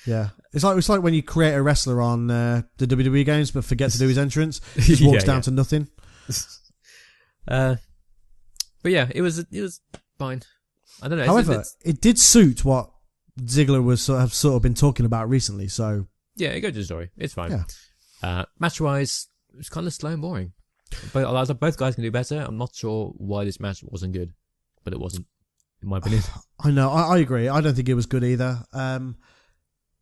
Yeah, it's like when you create a wrestler on the WWE games, but forget to do his entrance. He just walks down to nothing. But yeah, it was fine. I don't know. However, it did suit what Ziggler was sort of been talking about recently. So yeah, it goes to the story. It's fine. Yeah. Match wise, it was kind of slow and boring. But both guys can do better. I'm not sure why this match wasn't good, but it wasn't, in my opinion. I know. I agree. I don't think it was good either. And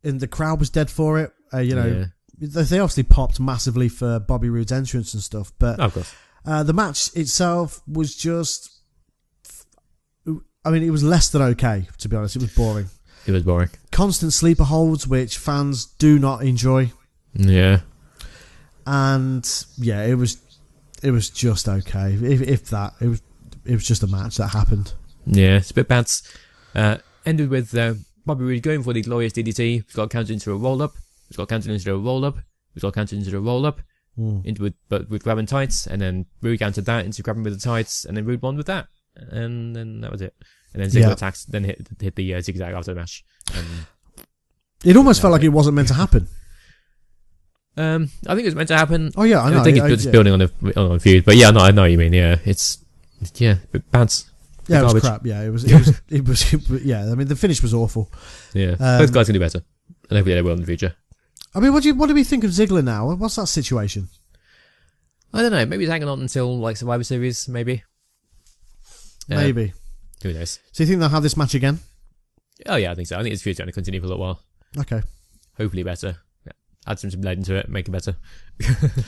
the crowd was dead for it. They obviously popped massively for Bobby Roode's entrance and stuff. But of course. The match itself was just... I mean, it was less than okay, to be honest. It was boring. It was boring. Constant sleeper holds, which fans do not enjoy. Yeah. And yeah, it was just okay. If that, it was just a match that happened. Yeah, it's a bit bad. Ended with Bobby Roode going for the glorious DDT. He's got counted into a roll up. He's got counted into a roll up. He's got counted into a roll up. But with grabbing tights, and then Roode countered that into grabbing with the tights, and then Roode won with that, and then that was it. And then Ziggler attacks, then hit the zigzag after the match. It almost felt like it wasn't meant to happen. I think it was meant to happen. Oh yeah, I know. I think it's building on a feud, but yeah, no, I know what you mean. Yeah, it's a bit bad. Yeah, it was crap. Yeah, it was. Yeah, I mean, the finish was awful. Yeah, both guys can do better, and hopefully they will in the future. I mean, what do we think of Ziggler now? What's that situation? I don't know. Maybe he's hanging on until like Survivor Series. Maybe. Maybe. Who knows? So you think they'll have this match again? Oh yeah, I think so. I think his feud's going to continue for a little while. Okay. Hopefully better. Yeah. Add some blood into it, make it better.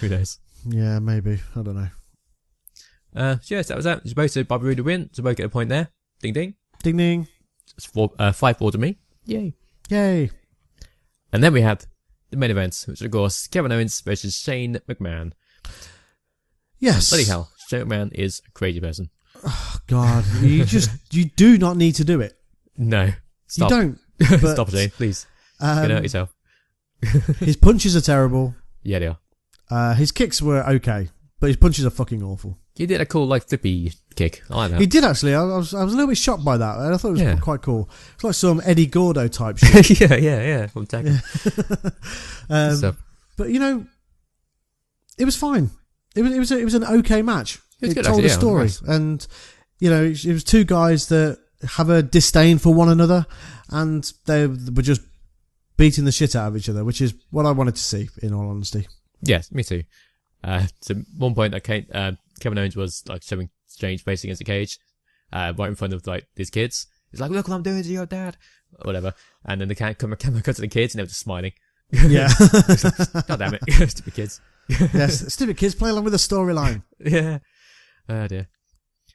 Who knows? Yeah, maybe. I don't know. So yes, that was that. Supposed to Bobby Roode to win. So both get a point there. Ding ding. Ding ding. It's 5-4 to me. Yay. Yay. And then we had the main event, which of course Kevin Owens versus Shane McMahon. Yes. Bloody hell, Shane McMahon is a crazy person. Oh, God, you do not need to do it. No, stop. You don't. But, Stop, Shane, please. You're gonna hurt yourself. His punches are terrible. Yeah, they are. His kicks were okay, but his punches are fucking awful. He did a cool like flippy kick. I like that. He did actually. I was a little bit shocked by that. I thought it was quite cool. It's like some Eddie Gordo type shit. yeah. From Tekken. But you know, it was fine. It was an okay match. It was good, told actually, a story, nice. and you know, it was two guys that have a disdain for one another, and they were just beating the shit out of each other, which is what I wanted to see, in all honesty. Yes, me too. So one point, Kevin Owens was like showing Shane face against the cage, right in front of like these kids. He's like, "Look what I'm doing to your dad," or whatever. And then the camera cuts to the kids, and they were just smiling. Yeah. God damn it, stupid kids. Yes, stupid kids play along with the storyline. Yeah. Oh dear.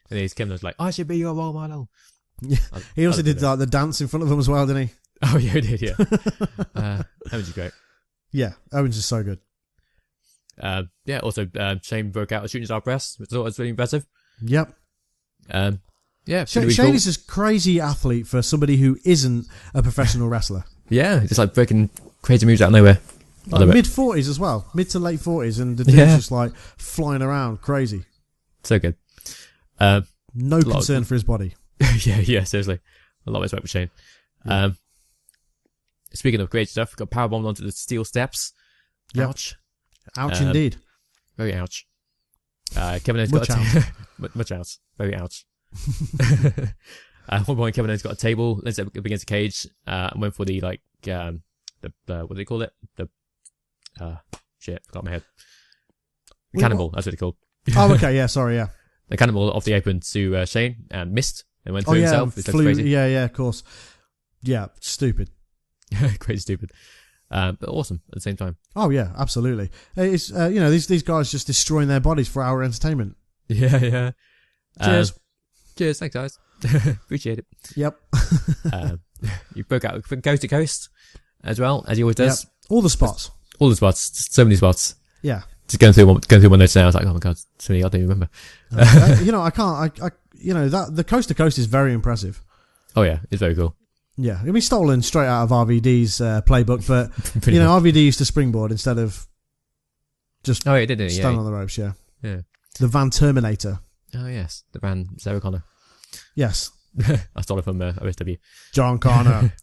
And then Kevin was like, "I should be your role model." Yeah. He also did like the dance in front of them as well, didn't he? Oh yeah, he did. Yeah. Owens is great. Yeah, Owens is so good. Yeah. Also, Shane broke out a shooting star press, which I thought was really impressive. Yep. Yeah. Shane really cool. is this crazy athlete for somebody who isn't a professional wrestler. Yeah, just like breaking crazy moves out of nowhere. Like mid-40s as well, mid to late 40s, and the dude's just like flying around crazy. So good. No concern for his body. yeah, seriously. A lot of respect for Shane. Yeah. Speaking of great stuff, got powerbombed onto the steel steps. Yep. Ouch. Ouch indeed. Very ouch. Kevin Owens much got ouch. Much ouch. Very ouch. At one point, Kevin Owens got a table, leans up against a cage, and went for the like the what do they call it? The shit, got my head. The cannonball. That's what it's called. Oh, okay. Yeah. Sorry. Yeah. The cannonball off the apron to Shane and missed and went through himself. And flew, yeah, of course. Yeah, stupid. Crazy stupid. But awesome at the same time. Oh yeah, absolutely. It's you know, these guys just destroying their bodies for our entertainment. Yeah. Cheers. Cheers, thanks guys. Appreciate it. Yep. You broke out coast to coast as well, as he always does. Yep. All the spots. All the spots. Just so many spots. Yeah. Just going through one of those now. I was like, oh my god, so many. I don't even remember. You know, I can't. You know that the coast to coast is very impressive. Oh yeah, it's very cool. Yeah, I mean, stolen straight out of RVD's playbook, but you know, RVD used to springboard instead of just didn't he? stand on the ropes. Yeah. The Van Terminator. Oh yes, the Van Sarah Connor. Yes. I stole it from OSW. John Connor.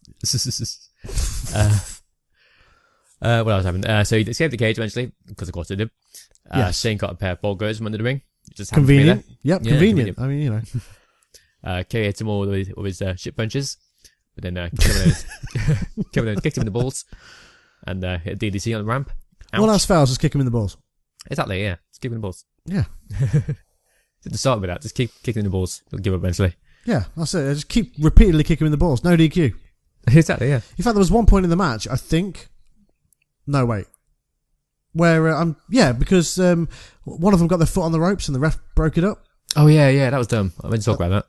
What else happened? So he escaped the cage eventually, because of course he did. Yes. Shane got a pair of ball goes from under the ring. Just convenient. Yep, yeah, convenient. I mean, you know. Kay hit him all with his shit punches. But then Kevin Owens kicked him in the balls and hit a DDT on the ramp. Ouch. All else fails, just kick him in the balls. Exactly, yeah. Just kick him in the balls. Yeah. To start with that, just keep kicking in the balls. He'll give up eventually. Yeah, that's it. Just keep repeatedly kicking him in the balls. No DQ. Exactly, yeah. In fact, there was one point in the match, I think. No, wait. Where, because one of them got their foot on the ropes and the ref broke it up. Oh, yeah, that was dumb. I meant to talk about that.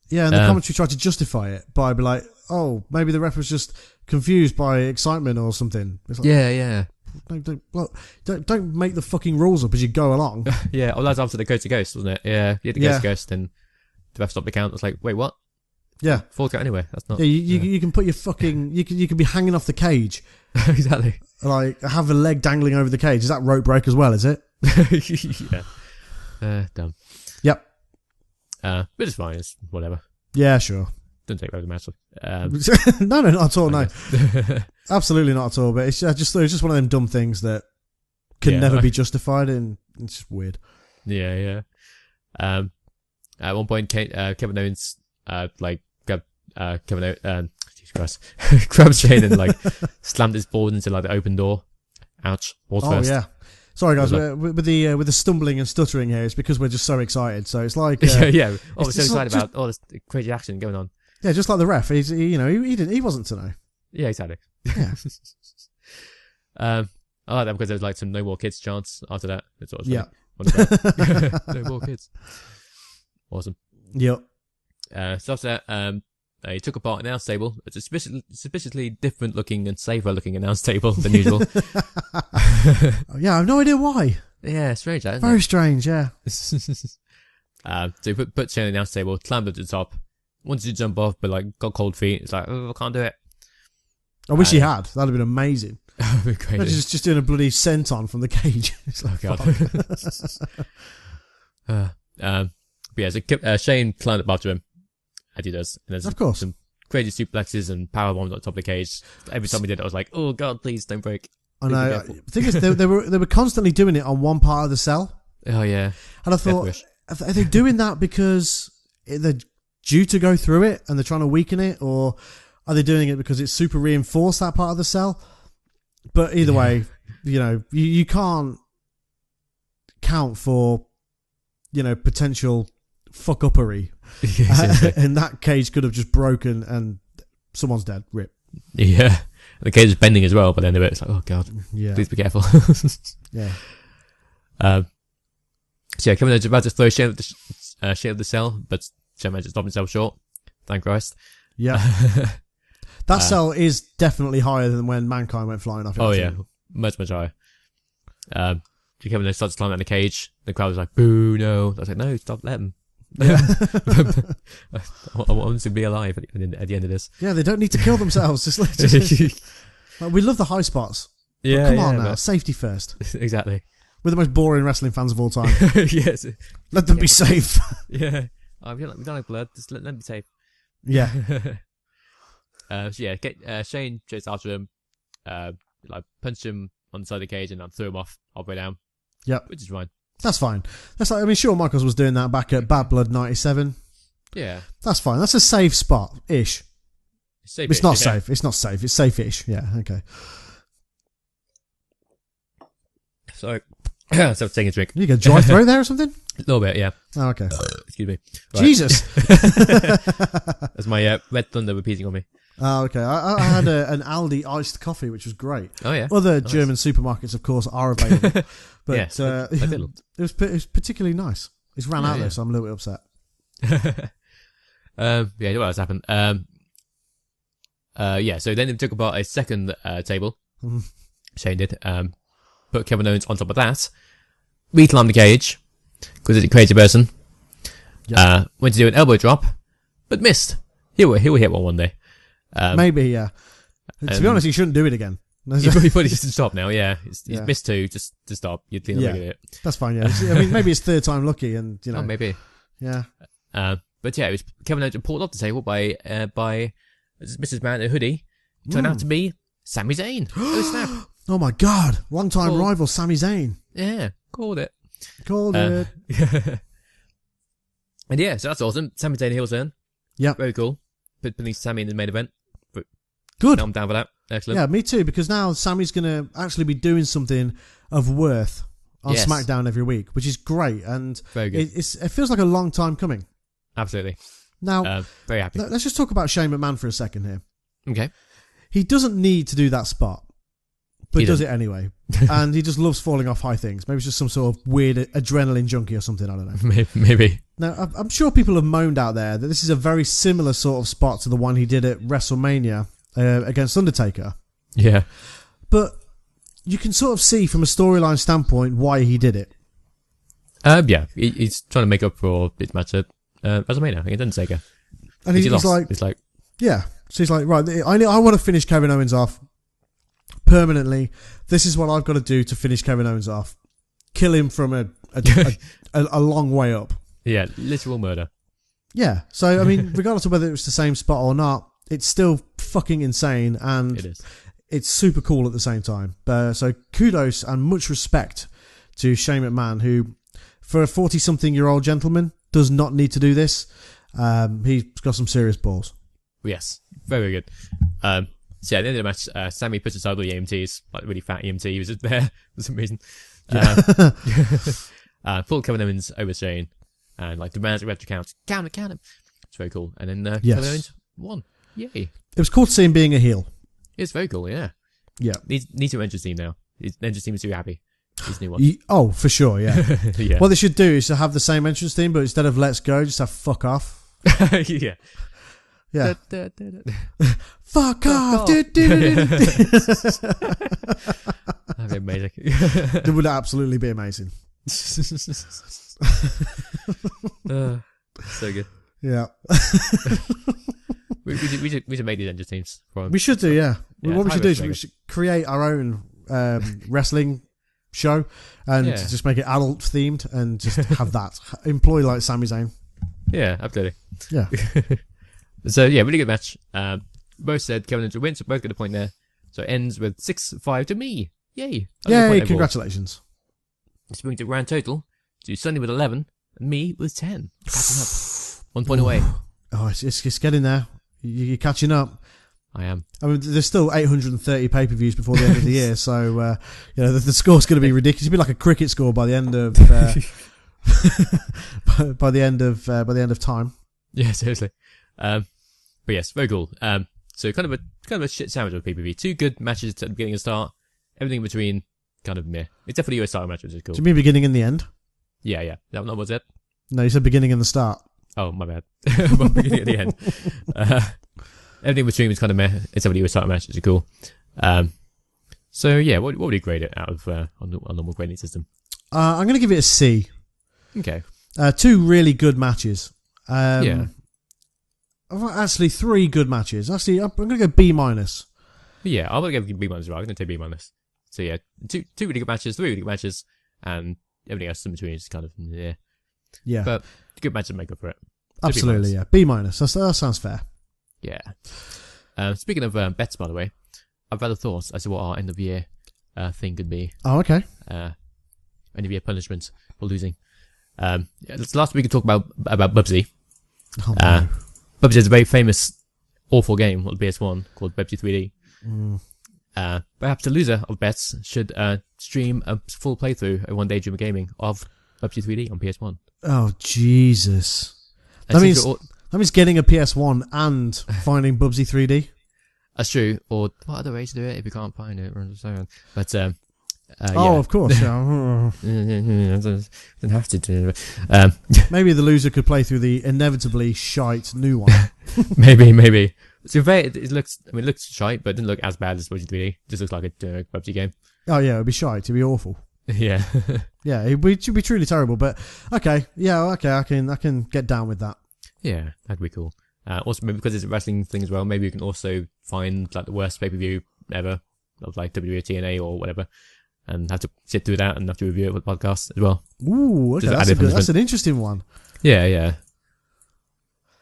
Yeah, and the commentary tried to justify it by be like, oh, maybe the ref was just confused by excitement or something. It's like, yeah. Don't make the fucking rules up as you go along. Yeah, well, that's after the Coast to Ghost, wasn't it? Yeah, you had the Coast to Ghost, and the ref stopped the count. It's like, wait, what? Yeah. Full count anyway. That's not. Yeah, you can put your fucking. You can be hanging off the cage. Exactly. Like have a leg dangling over the cage. Is that rope break as well? Is it? Yeah. Dumb. Yep. But it's fine. It's whatever. Yeah, sure. Don't take over the match. No, not at all. No, absolutely not at all. But it's just one of them dumb things that can never be justified, and it's just weird. Yeah. At one point, Kevin Owens grabbed Kevin Owens. Jesus Christ, grabbed Shane and slammed his board into the open door. Ouch. Balls first. Yeah. Sorry guys, with the stumbling and stuttering here, it's because we're just so excited. So it's like yeah. Oh, we're so excited about all this crazy action going on. Yeah, just like the ref. He wasn't to know. Yeah, exactly. Yeah. I like that because there was some no more kids chants after that. It's sort of no more kids. Awesome. Yep. So after that, they took apart an announce table. It's a suspiciously different looking and safer looking announce table than usual. Yeah, I have no idea why. Yeah, strange, that, isn't Very it? strange, yeah. So he put Shane on the announce table, climbed up to the top, wanted to jump off, but like got cold feet. It's like, oh, I can't do it. I wish he had. That'd have been amazing. That would be crazy. Just doing a bloody senton from the cage. It's like, Oh god. But yeah, so Shane climbed up after him, as he does. And there's of course. some crazy suplexes and power bombs on top of the cage. Every time he did it, I was like, oh god, please don't break. I know. The thing is, they were constantly doing it on one part of the cell. Oh yeah. And I thought, are they doing that because they're due to go through it and they're trying to weaken it, or are they doing it because it's super reinforced that part of the cell? But either way, you know, you can't count for, you know, potential fuck-uppery. And that cage could have just broken and someone's dead. Rip. Yeah. And the cage is bending as well, but then it's like, oh god, please be careful. Yeah. So yeah, Kevin Owens about to throw Shane of the cell, but Shane managed to stop himself short. Thank Christ. Yeah. That cell is definitely higher than when Mankind went flying off. Oh yeah, much higher. Kevin Owens starts climbing out the cage. The crowd was like, boo, no. I was like, no, stop, let him. Yeah. I want them to be alive at the end of this. Yeah, they don't need to kill themselves. Just like, we love the high spots. Yeah, come on now, safety first. Exactly. We're the most boring wrestling fans of all time. Yes. Let them be safe. Yeah. We don't like blood. Just let them be safe. Yeah. So yeah, Shane chased after him, like punched him on the side of the cage and then threw him off halfway down. Yep. Which is fine. That's fine. That's like, I mean, Shawn Michaels was doing that back at Bad Blood 97. Yeah. That's fine. That's a safe spot-ish. Safe-ish, it's not safe. It's not safe. It's safe-ish. Yeah, okay. Sorry. So taking a drink. You get a dry throat there or something? A little bit, yeah. Oh, okay. Excuse me. Right. Jesus. That's my Red Thunder repeating on me. Oh, okay. I had an Aldi iced coffee, which was great. Oh, yeah. Other German supermarkets, of course, are available. But yes, it was particularly nice. It's ran out there, so I'm a little bit upset. Yeah, what else happened? Yeah, so then they took apart a second table. Shane did. Put Kevin Owens on top of that. Reclimbed the cage, because it's a crazy person. Yep. Went to do an elbow drop, but missed. He will hit one day. Maybe, yeah. To be honest, he shouldn't do it again. He probably needs to stop now, yeah. He's missed two, just to stop. You'd think it. That's fine, yeah. I mean, maybe it's third time lucky, and, you know. Oh, maybe. Yeah. But yeah, it was Kevin Owens pulled off the table by Mrs. Man in a hoodie. Turned out to be Sami Zayn. Oh, snap. Oh my god. Long-time rival Sami Zayn. Yeah, called it. Called it. And yeah, so that's awesome. Sami Zayn heel turn. Yep. Very cool. Putting Sami in the main event. But good. I'm down for that. Excellent. Yeah, me too, because now Sami's going to actually be doing something of worth on SmackDown every week, which is great. And very good. It feels like a long time coming. Absolutely. Now, very happy. Let's just talk about Shane McMahon for a second here. Okay. He doesn't need to do that spot, but he does it anyway. And he just loves falling off high things. Maybe it's just some sort of weird adrenaline junkie or something. I don't know. Maybe. Now, I'm sure people have moaned out there that this is a very similar sort of spot to the one he did at WrestleMania against Undertaker. Yeah. But you can sort of see from a storyline standpoint why he did it. Yeah. He's trying to make up for his match at WrestleMania against Undertaker. And he's like, yeah. So he's like, right, I want to finish Kevin Owens off permanently. This is what I've got to do to finish Kevin Owens off. Kill him from a long way up. Yeah, literal murder. Yeah. So, I mean, regardless of whether it was the same spot or not, it's still fucking insane, and it is. It's super cool at the same time. So kudos and much respect to Shane McMahon, who, for a 40-something-year-old gentleman, does not need to do this. He's got some serious balls. Yes, very good. So yeah, at the end of the match, Sami puts aside all the EMTs, like really fat EMT. He was just there for some reason. Pulled Kevin Owens over Shane, and like demands a retro count. Count him. It's very cool. And then Kevin Owens won. Yay! It was cool to see him being a heel. It's very cool. Yeah. Yeah. Needs to entrance team now. His entrance team is too happy. His new one. Oh, for sure. Yeah. Yeah. What they should do is to have the same entrance team, but instead of "Let's Go," just have "Fuck Off." Yeah. Yeah. Fuck Fuck off. That'd be amazing. It would absolutely be amazing. So good. Yeah. We should make these engine teams. We should do, yeah. Yeah, What we should do is wrestling. we should create our own wrestling show and just make it adult themed and just have that. Employ like Sami Zayn. Yeah, absolutely. Yeah. So yeah, really good match. Both said Kevin Owens would win, so both get a point there. So it ends with 6-5 to me. Yay! Yay! Congratulations. This brings the grand total to Sunday with 11 and me with 10. Catching up. 1 point away. Oh, it's getting there. You're catching up. I am. I mean, there's still 830 pay-per-views before the end of the year, so the score's going to be ridiculous. It'll be like a cricket score by the end of by the end of time. Yeah, seriously. But yes, very cool. So kind of a shit sandwich of pay-per-view. 2 good matches at the beginning and start. Everything in between, kind of meh. It's definitely a US title match, which is cool. Do you mean beginning and the end? Yeah. That was it. No, you said beginning and the start. Oh, my bad. Beginning at the end. Everything in between was kind of meh. It's definitely a US title match, which is cool. So yeah, what would you grade it out of on normal grading system? I'm going to give it a C. Okay. 2 really good matches. Yeah. Actually, 3 good matches. Actually, I'm going to go B minus. Yeah, I'm going to give B minus as well. I'm going to take B minus. So yeah, 2 really good matches, 3 really good matches, and everything else in between is kind of, yeah. Yeah. But good matches make up for it. So Absolutely, yeah. B minus. That sounds fair. Yeah. Speaking of bets, by the way, I've had a thought as to what our end of year thing could be. Oh, okay. End of year punishment for losing. Last week we talked about Bubsy. Oh, no. Bubsy is a very famous, awful game on PS1 called Bubsy 3D. Perhaps the loser of bets should stream a full playthrough of One Day Dreamer Gaming of Bubsy 3D on PS1. Oh, Jesus. That means getting a PS1 and finding Bubsy 3D. That's true. Or what other ways to do it if you can't find it? But of course. Yeah. Don't have to do it. Maybe the loser could play through the inevitably shite new one. maybe. So it looks shite, but it didn't look as bad as Bubsy 3D. It just looks like a Bubsy game. Oh yeah, it'd be shite. It'd be awful. Yeah. Yeah, it'd be truly terrible. But okay, I can get down with that. Yeah, that'd be cool. Also, maybe because it's a wrestling thing as well, maybe you can also find like the worst pay-per-view ever of like WWE TNA or whatever, and have to sit through that and have to review it with the podcast as well. Ooh, okay, that's an interesting one. Yeah.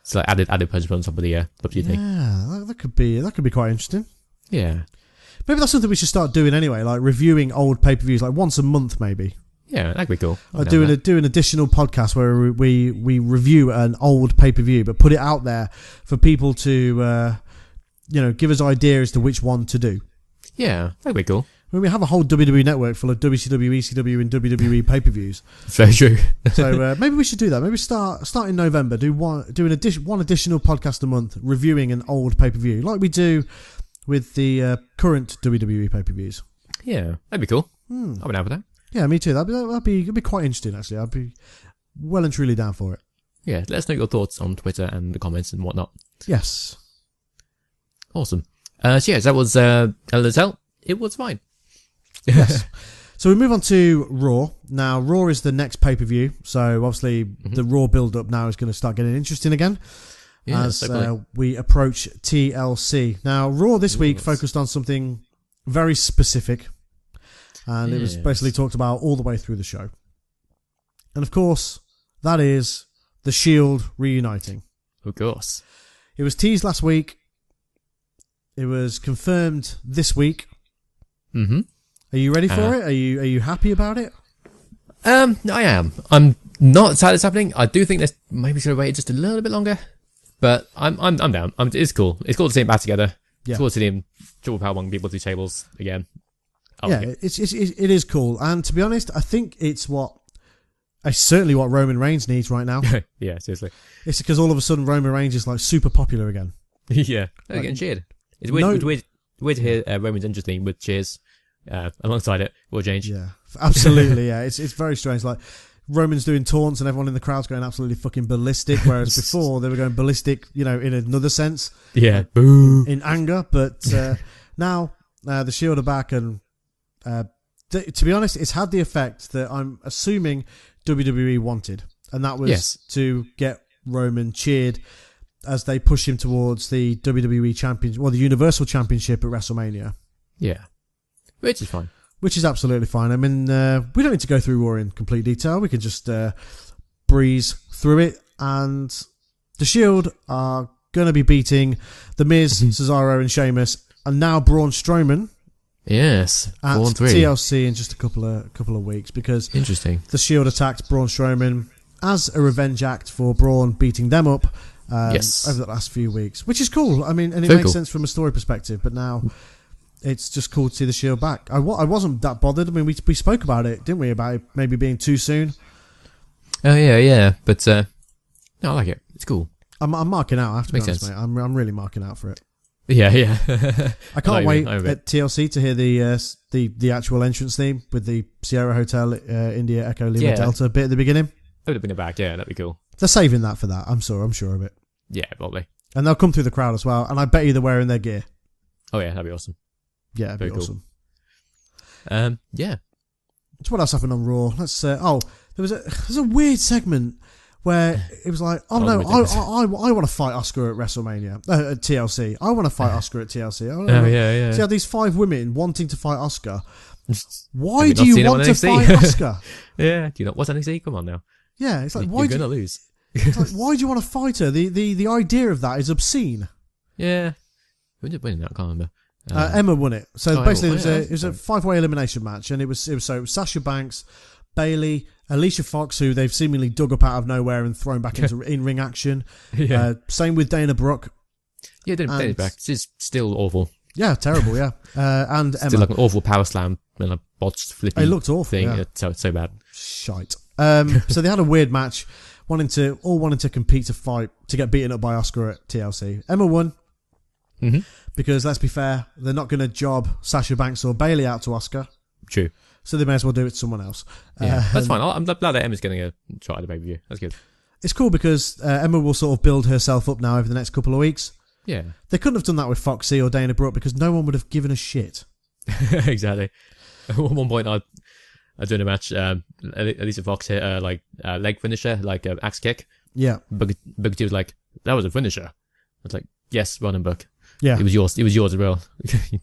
It's like added punishment on top of the PUBG thing. Yeah, that could be quite interesting. Yeah. Maybe that's something we should start doing anyway, like reviewing old pay-per-views, like once a month maybe. Yeah, that'd be cool. Do an additional podcast where we review an old pay-per-view, but put it out there for people to, give us ideas as to which one to do. Yeah, that'd be cool. I mean, we have a whole WWE network full of WCW, ECW, and WWE pay-per-views. Very true. So maybe we should do that. Maybe start in November. Do one additional podcast a month reviewing an old pay-per-view, like we do with the current WWE pay-per-views. Yeah, that'd be cool. I'll be down for that. Yeah, me too. That'd be quite interesting. Actually, I'd be well and truly down for it. Yeah, let us know your thoughts on Twitter and the comments and whatnot. Yes. Awesome. So yes, that was LSL. It was fine. Yes. So we move on to Raw. Now, Raw is the next pay-per-view, so obviously the Raw build-up now is going to start getting interesting again as we approach TLC. Now, Raw this week focused on something very specific, and it was basically talked about all the way through the show. And of course, that is the Shield reuniting. Of course. It was teased last week. It was confirmed this week. Mm-hmm. Are you ready for it? Are you happy about it? I am. I'm not sad it's happening. I do think this maybe should have waited just a little bit longer, but I'm down. It's cool. It's cool to see them back together. Yeah. It's cool to see them triple power one people through tables again. It is cool. And to be honest, I think it's certainly what Roman Reigns needs right now. Yeah, seriously. It's because all of a sudden Roman Reigns is like super popular again. Yeah, they're getting cheered. It's weird to hear Roman's entrance theme with cheers alongside it will change. Yeah, absolutely. Yeah, it's very strange. Like Roman's doing taunts and everyone in the crowd's going absolutely fucking ballistic, whereas before they were going ballistic, in another sense. Yeah, boo. In anger. But now the Shield are back, and to be honest, it's had the effect that I'm assuming WWE wanted, and that was to get Roman cheered as they push him towards the WWE Championship, the Universal Championship at WrestleMania. Yeah, which is fine. Which is absolutely fine. I mean, we don't need to go through Raw in complete detail. We can just breeze through it. And the Shield are going to be beating The Miz, Cesaro, and Sheamus, and now Braun Strowman. Yes, at TLC in just a couple of weeks, because interesting. The Shield attacked Braun Strowman as a revenge act for Braun beating them up over the last few weeks, which is cool. I mean, and it makes sense from a story perspective. But now it's just cool to see the Shield back. I wasn't that bothered. I mean, we spoke about it, didn't we? About it maybe being too soon. Oh yeah. But no, I like it. It's cool. I'm marking out. I have to be honest, mate. I'm really marking out for it. Yeah. I can't wait at TLC to hear the actual entrance theme with the Sierra Hotel India Echo Lima Delta bit at the beginning. They would have been back. Yeah, that'd be cool. They're saving that for that. I'm sure of it. Yeah, probably. And they'll come through the crowd as well. And I bet you they're wearing their gear. Oh yeah, that'd be awesome. Yeah, that'd be awesome. Yeah. So what else happened on Raw? Let's there's a weird segment where it was like, I want to fight Asuka at WrestleMania, at TLC. I want to fight Asuka at TLC. Yeah. So you have these 5 women wanting to fight Asuka. Why do you want to fight Asuka? Yeah, do you not watch NXT? Come on now. Yeah, it's like, you're going to lose. It's like, why do you want to fight her? The idea of that is obscene. Yeah. Who did win that? I can't remember. Emma won it. So basically, it was a 5-way elimination match, and it was Sasha Banks, Bayley, Alicia Fox, who they've seemingly dug up out of nowhere and thrown back into in-ring action. Yeah. Same with Dana Brooke. Yeah, Dana Brooke. She's still awful. Yeah, terrible. Yeah, and Emma. Still like an awful power slam and a botched flipping. It looked awful. Thing. Yeah. It's so bad. Shite. So they had a weird match, wanting to compete to get beaten up by Asuka at TLC. Emma won. Mm-hmm. Because let's be fair, they're not going to job Sasha Banks or Bayley out to Asuka. True. So they may as well do it to someone else. Yeah, that's fine. I'm glad that Emma's getting a try at the pay-per-view. That's good. It's cool because Emma will sort of build herself up now over the next couple of weeks. Yeah. They couldn't have done that with Foxy or Dana Brooke because no one would have given a shit. Exactly. At one point, I was doing a match. Alicia Fox hit a leg finisher, like an axe kick. Yeah. Booker T was like, "That was a finisher." I was like, "Yes, well done, Book. Yeah. It was yours. It was yours as well."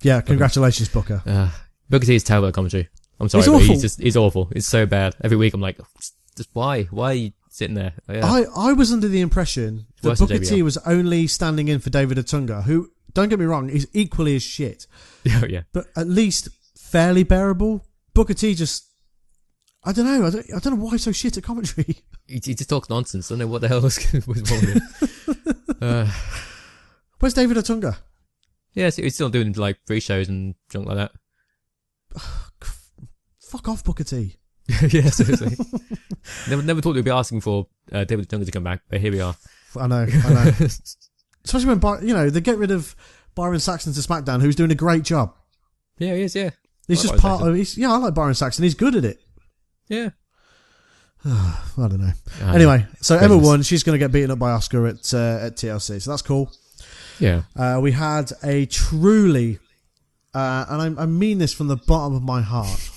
Yeah. Congratulations, Booker. Booker T is terrible at commentary. I'm sorry, but he's awful. It's so bad. Every week I'm like, just why? Why are you sitting there? Yeah. I was under the impression that Booker T was only standing in for David Otunga, who, don't get me wrong, is equally as shit. Yeah. But at least fairly bearable. Booker T just, I don't know. I don't know why he's so shit at commentary. He just talks nonsense. I don't know what the hell was wrong with him. Where's David Otunga? Yeah, so he's still doing like pre-shows and junk like that. Fuck off, Booker T. Yeah, seriously. never thought we'd be asking for David Otunga to come back, but here we are. I know. Especially when they get rid of Byron Saxton to SmackDown, who's doing a great job. Yeah, he is. Yeah, he's just part of. I like Byron Saxton. He's good at it. Yeah. I don't know. Anyway, so Emma won. She's going to get beaten up by Asuka at TLC, so that's cool. Yeah. We had a truly, and I mean this from the bottom of my heart,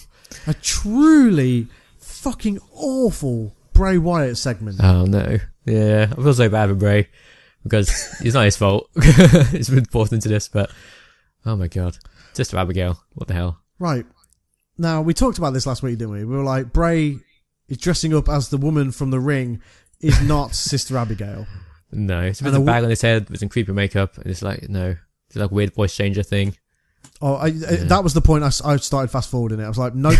a truly fucking awful Bray Wyatt segment. Oh no. Yeah, I feel so bad for Bray because it's not his fault. He's been forced into this, but oh my god, Sister Abigail, what the hell? Right. Now we talked about this last week, didn't we? We were like, Bray is dressing up as the woman from the ring is not Sister Abigail. No, it's with a bag on his head with some creepy makeup, and it's like, no, it's like a weird voice changer thing. Oh, that was the point I started fast forwarding it. I was like, nope,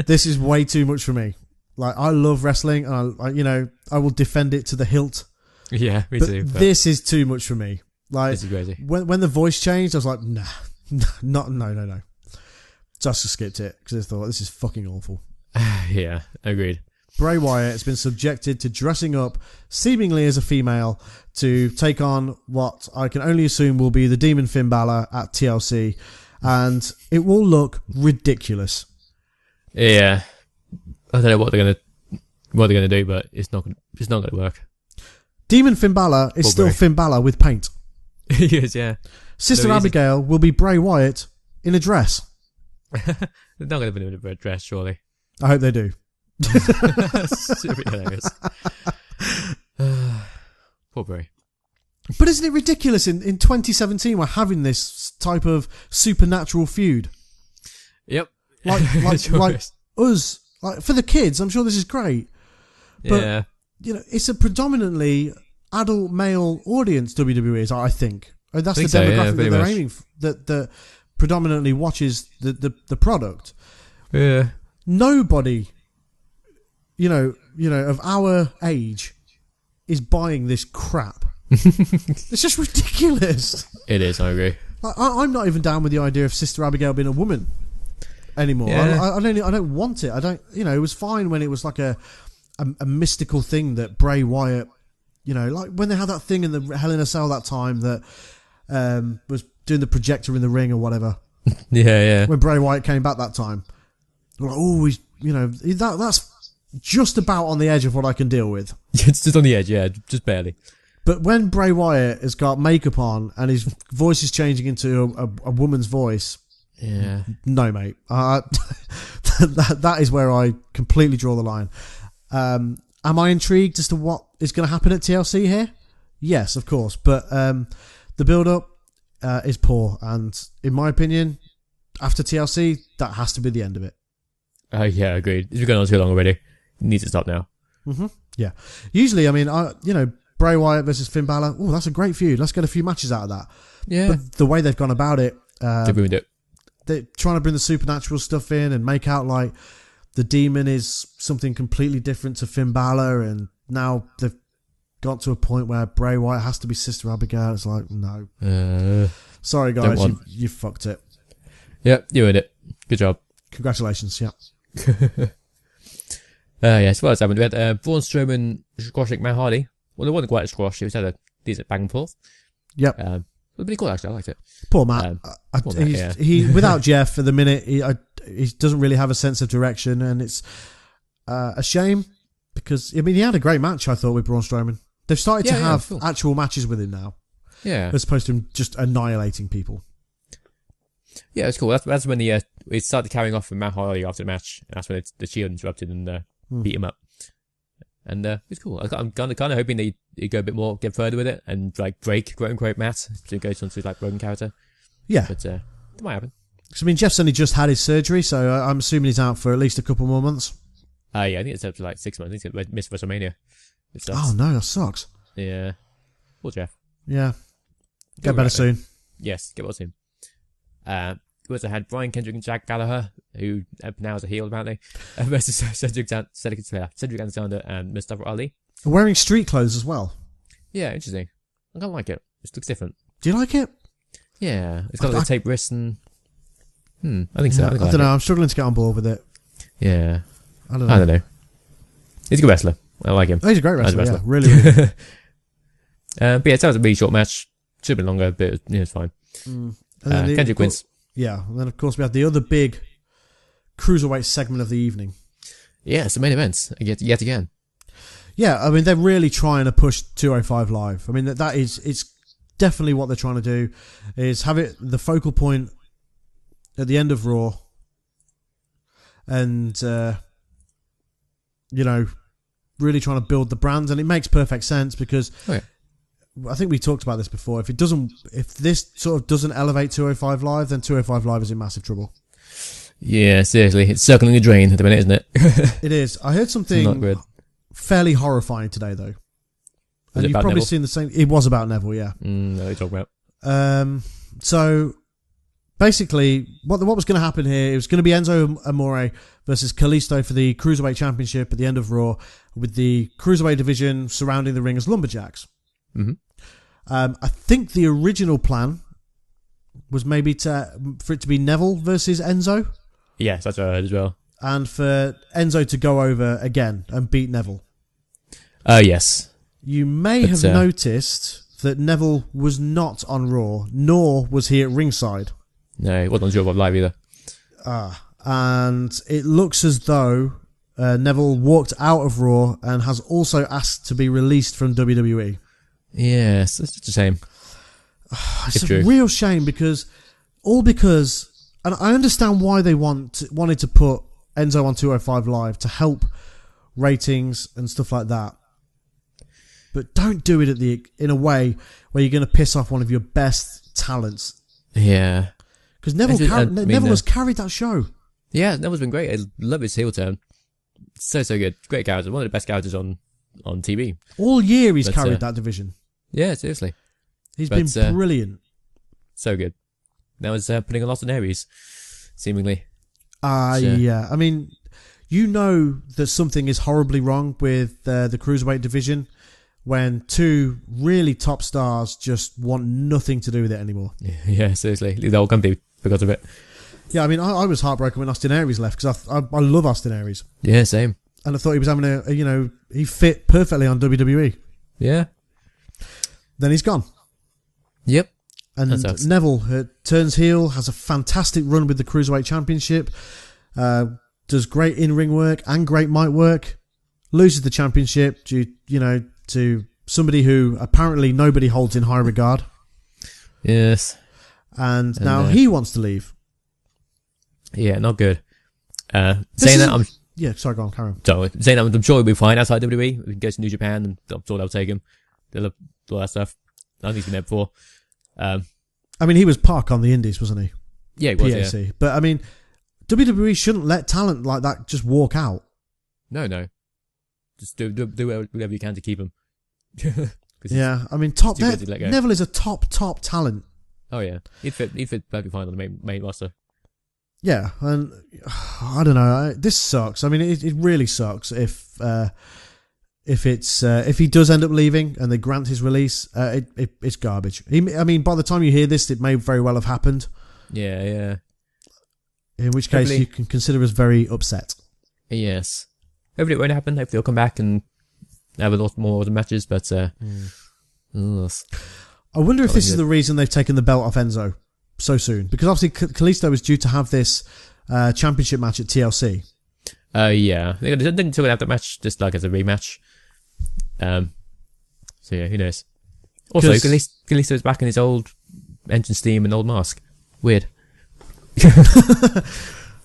this is way too much for me. Like, I love wrestling, and I will defend it to the hilt. Yeah, me too. But this is too much for me. Like, this is crazy. When the voice changed, I was like, no. Just skipped it because I thought this is fucking awful. Yeah, agreed. Bray Wyatt has been subjected to dressing up seemingly as a female to take on what I can only assume will be the Demon Finn Balor at TLC, and it will look ridiculous. Yeah, I don't know what they're what they're going to do, but it's not going to work. Demon Finn Balor is still Finn Balor with paint. He is, yeah. Sister Abigail will be Bray Wyatt in a dress. They're not going to be in a dress, surely. I hope they do. Super hilarious. Poor Bray. But isn't it ridiculous in 2017 we're having this type of supernatural feud? Yep. Like us, like for the kids, I'm sure this is great. But, yeah. It's a predominantly adult male audience, WWE is, I think. That's the demographic that they're aiming for, that predominantly watches the product. Yeah. Nobody, of our age is buying this crap. It's just ridiculous. It is, I agree. I'm not even down with the idea of Sister Abigail being a woman anymore. Yeah. I don't want it. I don't. It was fine when it was like a mystical thing that Bray Wyatt, like when they had that thing in the Hell in a Cell that time that was doing the projector in the ring or whatever. Yeah. When Bray Wyatt came back that time, like, he's, that's just about on the edge of what I can deal with. It's just on the edge, yeah, just barely. But when Bray Wyatt has got makeup on and his voice is changing into a woman's voice, no, mate. That is where I completely draw the line. Am I intrigued as to what is going to happen at TLC here? Yes, of course. But the build-up is poor. And in my opinion, after TLC, that has to be the end of it. Yeah, agreed. It's been going on too long already. It needs to stop now. Mm-hmm. Yeah. Usually, I mean, Bray Wyatt versus Finn Balor. Oh, that's a great feud. Let's get a few matches out of that. Yeah. But the way they've gone about it, they ruined it. They're trying to bring the supernatural stuff in and make out like the demon is something completely different to Finn Balor, and now they've got to a point where Bray Wyatt has to be Sister Abigail. It's like, no. Sorry, guys, you fucked it. Yep, you ruined it. Good job. Congratulations, yeah. Yes, well, it's happened. We had Braun Strowman squashing Matt Hardy. Well, it wasn't quite a squash. It was had a decent back and forth. Yep. It was pretty cool, actually. I liked it. Poor Matt. He without Jeff at the minute, he doesn't really have a sense of direction, and it's a shame because he had a great match, I thought, with Braun Strowman. They've started to have actual matches with him now, as opposed to him just annihilating people. Yeah, it's cool. That's when it started carrying off from Matt Hardy after the match, and that's when the Shield interrupted and beat him up. And it's cool. I'm kind of hoping they go a bit more, get further with it, and like break quote unquote Matt to go on to like Roman character. Yeah, but it might happen. So, Jeff's only just had his surgery, so I'm assuming he's out for at least a couple more months. Yeah, I think it's up to like 6 months. I think he's missed WrestleMania. Oh no, that sucks. Yeah, poor Jeff. Yeah, get better soon. Yes, get better soon. We also had Brian Kendrick and Jack Gallagher, who now is a heel apparently, versus Cedric Alexander and Mustafa Ali. Wearing street clothes as well. Yeah, interesting. I kind of like it. It looks different. Do you like it? Yeah, it's got like tape wrists and. I think so. I don't know. I'm struggling to get on board with it. Yeah, I don't know. He's a good wrestler. I like him. Oh, he's a great wrestler. Yeah, really. Really. But yeah, it was a really short match. Should have been longer, but it's fine. Kendrick wins. Yeah, and then of course we had the other big cruiserweight segment of the evening. Yeah, it's the main event yet again. Yeah, I mean they're really trying to push 205 Live. I mean it's definitely what they're trying to do, is have it the focal point at the end of Raw, and really trying to build the brand, and it makes perfect sense because. Oh, yeah. I think we talked about this before. If this sort of doesn't elevate 205 Live, then 205 Live is in massive trouble. Yeah, seriously. It's circling the drain at the minute, isn't it? It is. I heard something fairly horrifying today, though. And you've probably seen the same. It was about Neville, yeah. No, you talk about. So, basically, what was going to happen here, it was going to be Enzo Amore versus Kalisto for the Cruiserweight Championship at the end of Raw, with the Cruiserweight division surrounding the ring as Lumberjacks. Mm-hmm. I think the original plan was maybe for it to be Neville versus Enzo. Yes, that's what I heard as well. And for Enzo to go over again and beat Neville. Yes. You may have noticed that Neville was not on Raw, nor was he at ringside. No, he wasn't on Raw Live either. And it looks as though Neville walked out of Raw and has also asked to be released from WWE. Yes, it's just a shame. It's a real shame because, and I understand why they wanted to put Enzo on 205 Live to help ratings and stuff like that. But don't do it in a way where you're going to piss off one of your best talents. Yeah. Because Neville has carried that show. Yeah, Neville's been great. I love his heel turn. So good. Great character. One of the best characters on TV. All year he's carried that division. Yeah, seriously. He's been brilliant. So good. Now he's putting a lot in Aries, seemingly. Yeah. I mean, you know that something is horribly wrong with the Cruiserweight division when two really top stars just want nothing to do with it anymore. Yeah, seriously. The whole company because of it. Yeah, I mean, I was heartbroken when Austin Aries left because I love Austin Aries. Yeah, same. And I thought he was having he fit perfectly on WWE. Yeah. Then he's gone. Yep. And Neville turns heel, has a fantastic run with the Cruiserweight Championship, does great in-ring work and great mic work, loses the championship to somebody who apparently nobody holds in high regard. Yes. And now he wants to leave. Yeah, not good. Saying that, sorry, go on, carry on. So, saying that, I'm sure he'll be fine outside WWE. We can go to New Japan, and I'm sure they'll take him. They'll love all that stuff. I think he's been there before. I mean, he was Park on the Indies, wasn't he? Yeah, he was, PAC. Yeah. But, I mean, WWE shouldn't let talent like that just walk out. No. Just do whatever you can to keep him. Yeah, I mean, Neville is a top talent. Oh, yeah. He'd fit perfectly fine on the main roster. Yeah, and I don't know. This sucks. I mean, it really sucks if he does end up leaving and they grant his release. It's garbage. I mean, by the time you hear this, it may very well have happened. Yeah. In which case, you can consider us very upset. Yes. Hopefully it won't happen. Hopefully he'll come back and have a lot more of the matches. But I wonder if this is the reason they've taken the belt off Enzo so soon, because obviously Kalisto was due to have this championship match at TLC. Yeah, they didn't talk about that match just like as a rematch. So yeah, who knows? Also, Kalisto's back in his old entrance theme and old mask. Weird.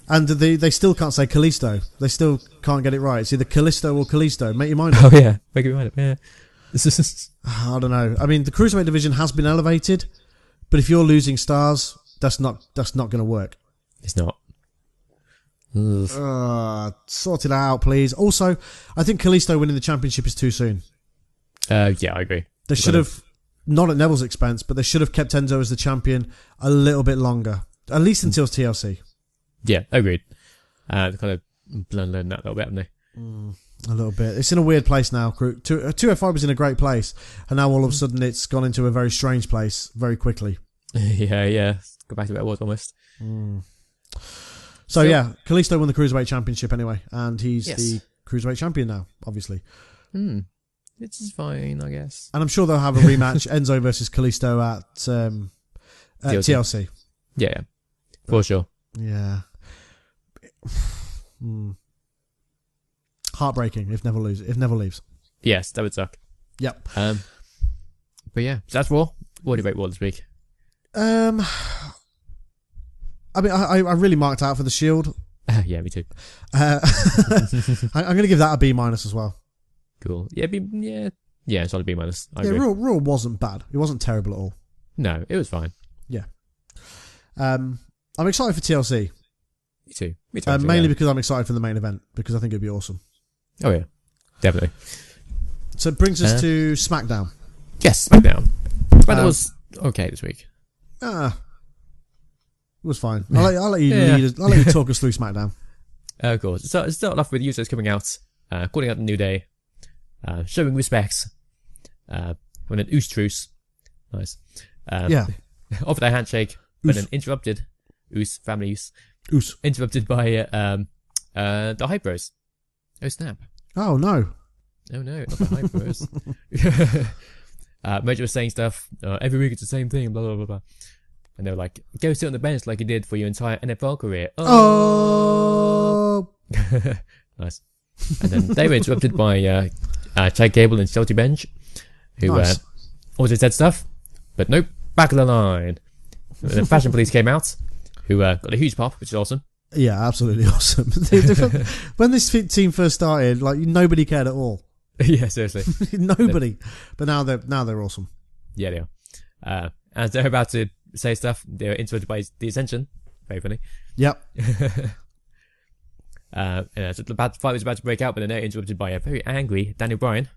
And they still can't say Kalisto. They still can't get it right. It's either Kalisto or Kalisto. Make your mind up. Oh yeah, make your mind up. Yeah. I don't know. I mean, the Cruiserweight division has been elevated. But if you're losing stars, that's not going to work. It's not. Sort it out, please. Also, I think Kalisto winning the championship is too soon. Yeah, I agree. They should have, not at Neville's expense, but they should have kept Enzo as the champion a little bit longer. At least until TLC. Yeah, agreed. They kind of learned that a little bit, haven't they? A little bit. It's in a weird place now. 205 was in a great place, and now all of a sudden it's gone into a very strange place very quickly. Yeah. Go back to where it was almost. So yeah, Kalisto won the Cruiserweight Championship anyway, and he's the Cruiserweight Champion now, obviously. It's fine, I guess. And I'm sure they'll have a rematch, Enzo versus Kalisto at TLC. Yeah, for sure. Yeah. Heartbreaking if Neville leaves. Yes, that would suck. Yep. But yeah, so that's Raw. What do you rate Raw this week? I mean, I really marked out for the Shield. Yeah, me too. I'm going to give that a B- as well. Cool. Yeah, solid B-. I agree. Raw wasn't bad. It wasn't terrible at all. No, it was fine. Yeah. I'm excited for TLC. Me too. Mainly because I'm excited for the main event, because I think it'd be awesome. Oh yeah, definitely. So it brings us to SmackDown. Yes, SmackDown. SmackDown was okay this week. It was fine. I'll let you talk us through SmackDown. Of course. So it started off with Usos coming out, calling out the New Day, showing respects, when an Oos truce. Nice. Offered a handshake, but then interrupted. Family Oos. Interrupted by the Hype Bros. Oh snap. Oh no. Oh no, not the Hype Bros. Mojo was saying stuff, every week it's the same thing, blah blah blah blah. And they were like, go sit on the bench like you did for your entire NFL career. Oh. Nice. And then they were interrupted by Chad Gable and Shelty Bench, who also said stuff, but nope, back of the line. The Fashion Police came out, who got a huge pop, which is awesome. Yeah, absolutely awesome. When this team first started, like nobody cared at all. Yeah, seriously, nobody. But now they're awesome. Yeah, they are. As they're about to say stuff, they're interrupted by the Ascension. Very funny. Yep. So the fight was about to break out, but then they're interrupted by a very angry Daniel Bryan,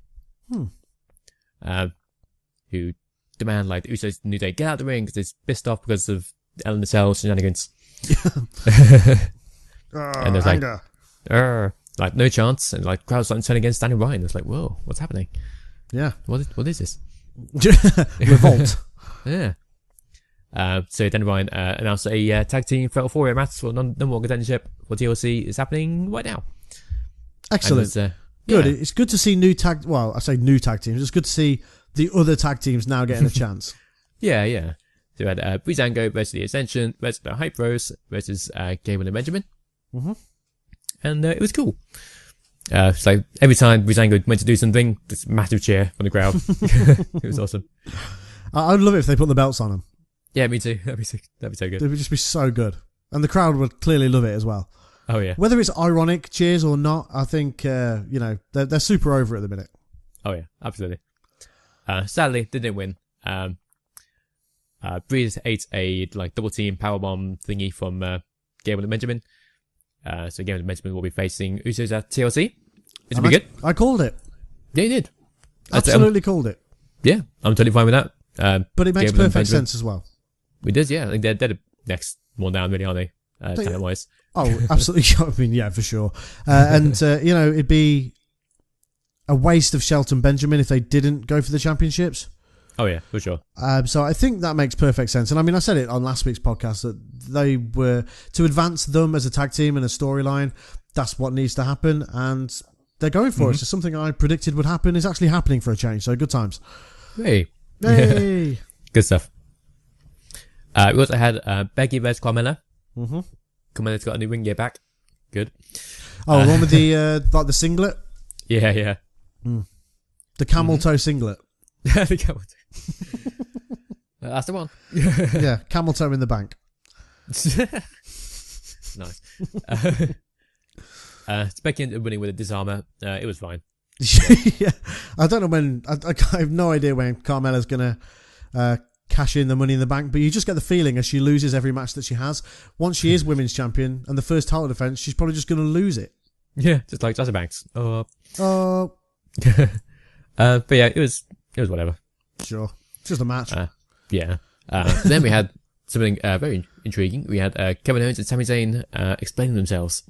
who demand like the Usos New Day get out of the ring because he's pissed off because of Hell in a Cell shenanigans. And there's like no chance, and like crowds starting to turn against Daniel Bryan. It's like, whoa, what's happening? Yeah, what is this? Revolt. Yeah. So Daniel Bryan announced a tag team Fatal 4-way match for number one contendership for TLC is happening right now. Excellent. Good. Yeah. It's good to see new tag. Well, I say new tag teams. It's good to see the other tag teams now getting a chance. Yeah. So we had Breezango versus the Ascension versus the Hype Bros versus Gable and Benjamin. Mm-hmm. And it was cool. So every time Breezango went to do something, this massive cheer from the crowd. It was awesome. I'd love it if they put the belts on them. Yeah, me too. That'd be so good. It would just be so good. And the crowd would clearly love it as well. Oh, yeah. Whether it's ironic cheers or not, I think, they're super over at the minute. Oh, yeah, absolutely. Sadly, they didn't win. Breeze ate a double team powerbomb thingy from Gable and Benjamin. So Gable and Benjamin will be facing Usos at TLC. Which will be good. I called it. Yeah, you did. Absolutely called it. Yeah, I'm totally fine with that. But it makes perfect sense as well. It does, yeah. I think they're the next one down, really, aren't they? Talent-wise. Oh, absolutely. I mean, yeah, for sure. It'd be a waste of Shelton Benjamin if they didn't go for the championships. Oh, yeah, for sure. So I think that makes perfect sense. And I mean, I said it on last week's podcast that they were to advance them as a tag team and a storyline. That's what needs to happen. And they're going for it. So something I predicted would happen is actually happening for a change. So good times. Hey. Good stuff. We also had Becky versus Carmella. Mm-hmm. Carmella's got a new ring gear back. Good. Oh, the one with the the singlet? Yeah. The camel toe singlet. The camel toe. That's the one. Yeah, camel toe in the bank. Nice. Becky ended up winning with a disarmer. It was fine. Yeah, I don't know when. I have no idea when Carmella's gonna cash in the Money in the Bank, but you just get the feeling as she loses every match that she has. Once she is women's champion and the first title defense, she's probably just gonna lose it. Yeah, just like Sasha Banks. Oh. But yeah, it was whatever. Sure, it's just a match. Yeah. Then we had something very intriguing. We had Kevin Owens and Sami Zayn explaining themselves.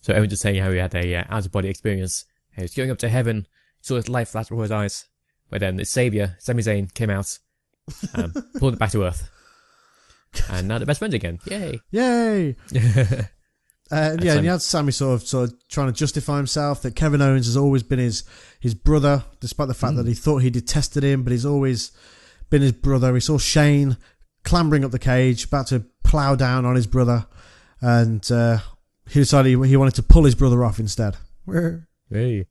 So Owens just saying how he had a out-of-body experience. He was going up to heaven, saw his life flash before his eyes, but then his saviour, Sami Zayn, came out, pulled it back to earth. And now they're best friends again. Yay! And you had Sami sort of trying to justify himself that Kevin Owens has always been his brother, despite the fact that he thought he detested him, but he's always been his brother. He saw Shane clambering up the cage, about to plough down on his brother, and he decided he wanted to pull his brother off instead. Hey.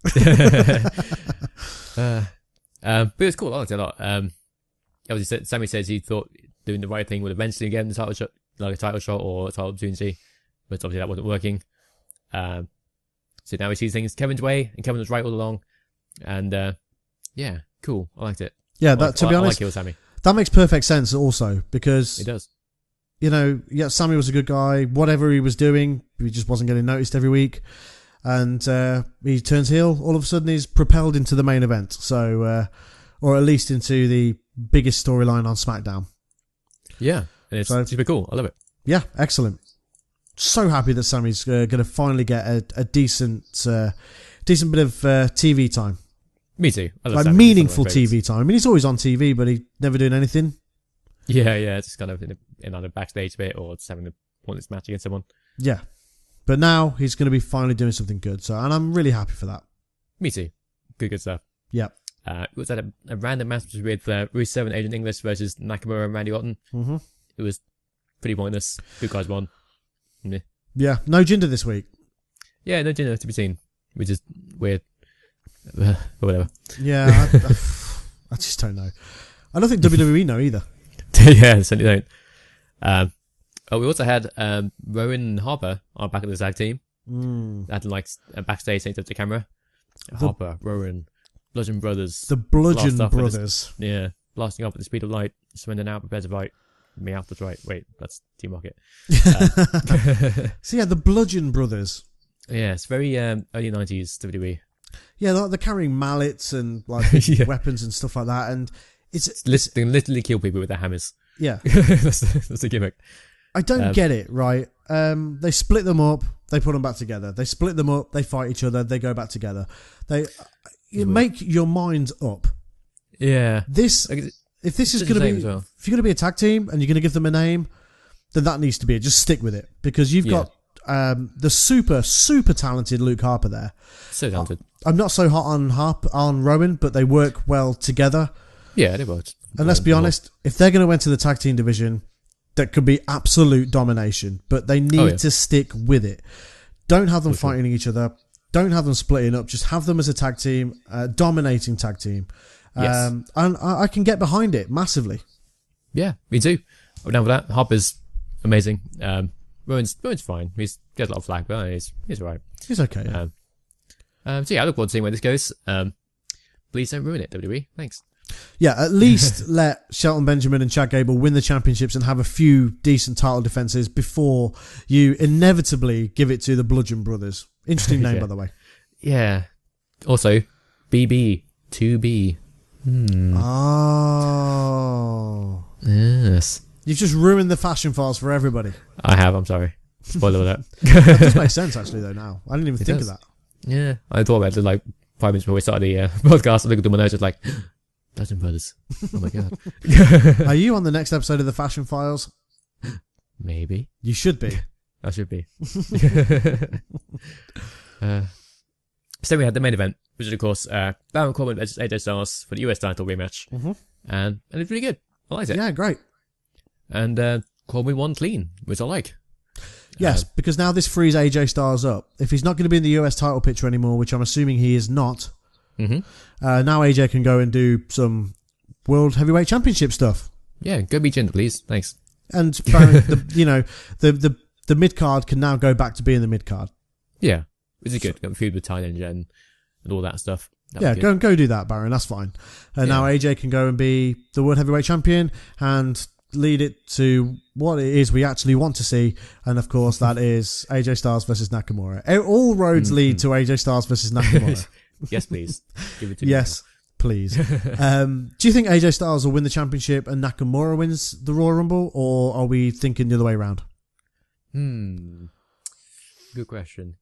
But it was cool. I liked it a lot. Obviously, Sami says he thought doing the right thing would eventually get him the title shot, like a title shot or a title opportunity, but obviously that wasn't working. So now he sees things Kevin's way, and Kevin was right all along. And yeah, cool. I liked it. Yeah, to be honest, I like Sami. That makes perfect sense also, because it does. Sami was a good guy. Whatever he was doing, he just wasn't getting noticed every week. And he turns heel. All of a sudden, he's propelled into the main event. So, or at least into the biggest storyline on SmackDown. Yeah, and it's super cool. I love it. Yeah, excellent. So happy that Sami's going to finally get a decent bit of TV time. Me too. I love like Sami. meaningful TV time. I mean, he's always on TV, but he's never doing anything. Yeah, it's just kind of in either backstage bit or just having a pointless match against someone. Yeah. But now he's going to be finally doing something good. And I'm really happy for that. Me too. Good stuff. Yeah. It was at a random match with Rusev and Agent English versus Nakamura and Randy Orton. Mm-hmm. It was pretty pointless. Two guys won. Yeah. No Jinder this week. Yeah, no gender to be seen, which is weird. But whatever. Yeah, I just don't know. I don't think WWE know either. Yeah, certainly don't. We also had Rowan and Harper on back of the tag team. Had like backstage saying to the camera, Harper, Rowan, Bludgeon Brothers. The Bludgeon Brothers. Yeah, blasting up at the speed of light. Surrender now, prepare to fight. Me out, that's right. Wait, that's Team Rocket. So yeah, the Bludgeon Brothers. Yeah, it's very early 90s WWE. Yeah, they're carrying mallets and like weapons and stuff like that, and they can literally kill people with their hammers. Yeah, that's the gimmick. I don't get it, right? They split them up, they put them back together. They split them up, they fight each other, they go back together. You make your mind up. Yeah. If this is going to be, if you're going to be a tag team and you're going to give them a name, then that needs to be it. Just stick with it, because you've got the super talented Luke Harper there. So talented. I'm not so hot on Rowan, but they work well together. Yeah, they both. And let's be honest, if they're going to enter the tag team division, that could be absolute domination, but they need to stick with it. Don't have them fighting each other. Don't have them splitting up. Just have them as a tag team, dominating tag team. Yes. And I can get behind it massively. Yeah, me too. I'm down for that. Harper's amazing. Rowan's fine. He gets a lot of flack, but he's alright. He's okay. Yeah. So yeah, I look forward to seeing where this goes. Please don't ruin it, WWE. Thanks. Yeah, at least let Shelton Benjamin and Chad Gable win the championships and have a few decent title defenses before you inevitably give it to the Bludgeon Brothers. Interesting name, by the way. Yeah. Also, BB, 2B. Oh. Yes. You've just ruined the fashion files for everybody. I have, I'm sorry. Spoiler alert. That does make sense, actually, though, now. I didn't even think of that. Yeah. I thought about it like 5 minutes before we started the podcast. I looked at my notes, just like, Bludgeon Brothers. Oh my god. Are you on the next episode of the Fashion Files? Maybe. You should be. I should be. So we had the main event, which is of course Baron Corbin versus AJ Styles for the US title rematch. And it's really good. I liked it. Yeah, great. And Corbin won clean, which I like. Yes, because now this frees AJ Styles up. If he's not going to be in the US title picture anymore, which I'm assuming he is not, now AJ can go and do some World Heavyweight Championship stuff. Yeah, go be Jinder, please. Thanks. And Baron, the mid card can now go back to being the mid card. Yeah, which is good. Got feud with Ty Ninja and all that stuff. Go do that, Baron. That's fine. And now AJ can go and be the World Heavyweight Champion and lead it to what it is we actually want to see. And of course, that is AJ Styles versus Nakamura. All roads lead to AJ Styles versus Nakamura. Yes, please. Give it to me. Yes, please. Do you think AJ Styles will win the championship and Nakamura wins the Royal Rumble, or are we thinking the other way around? Good question.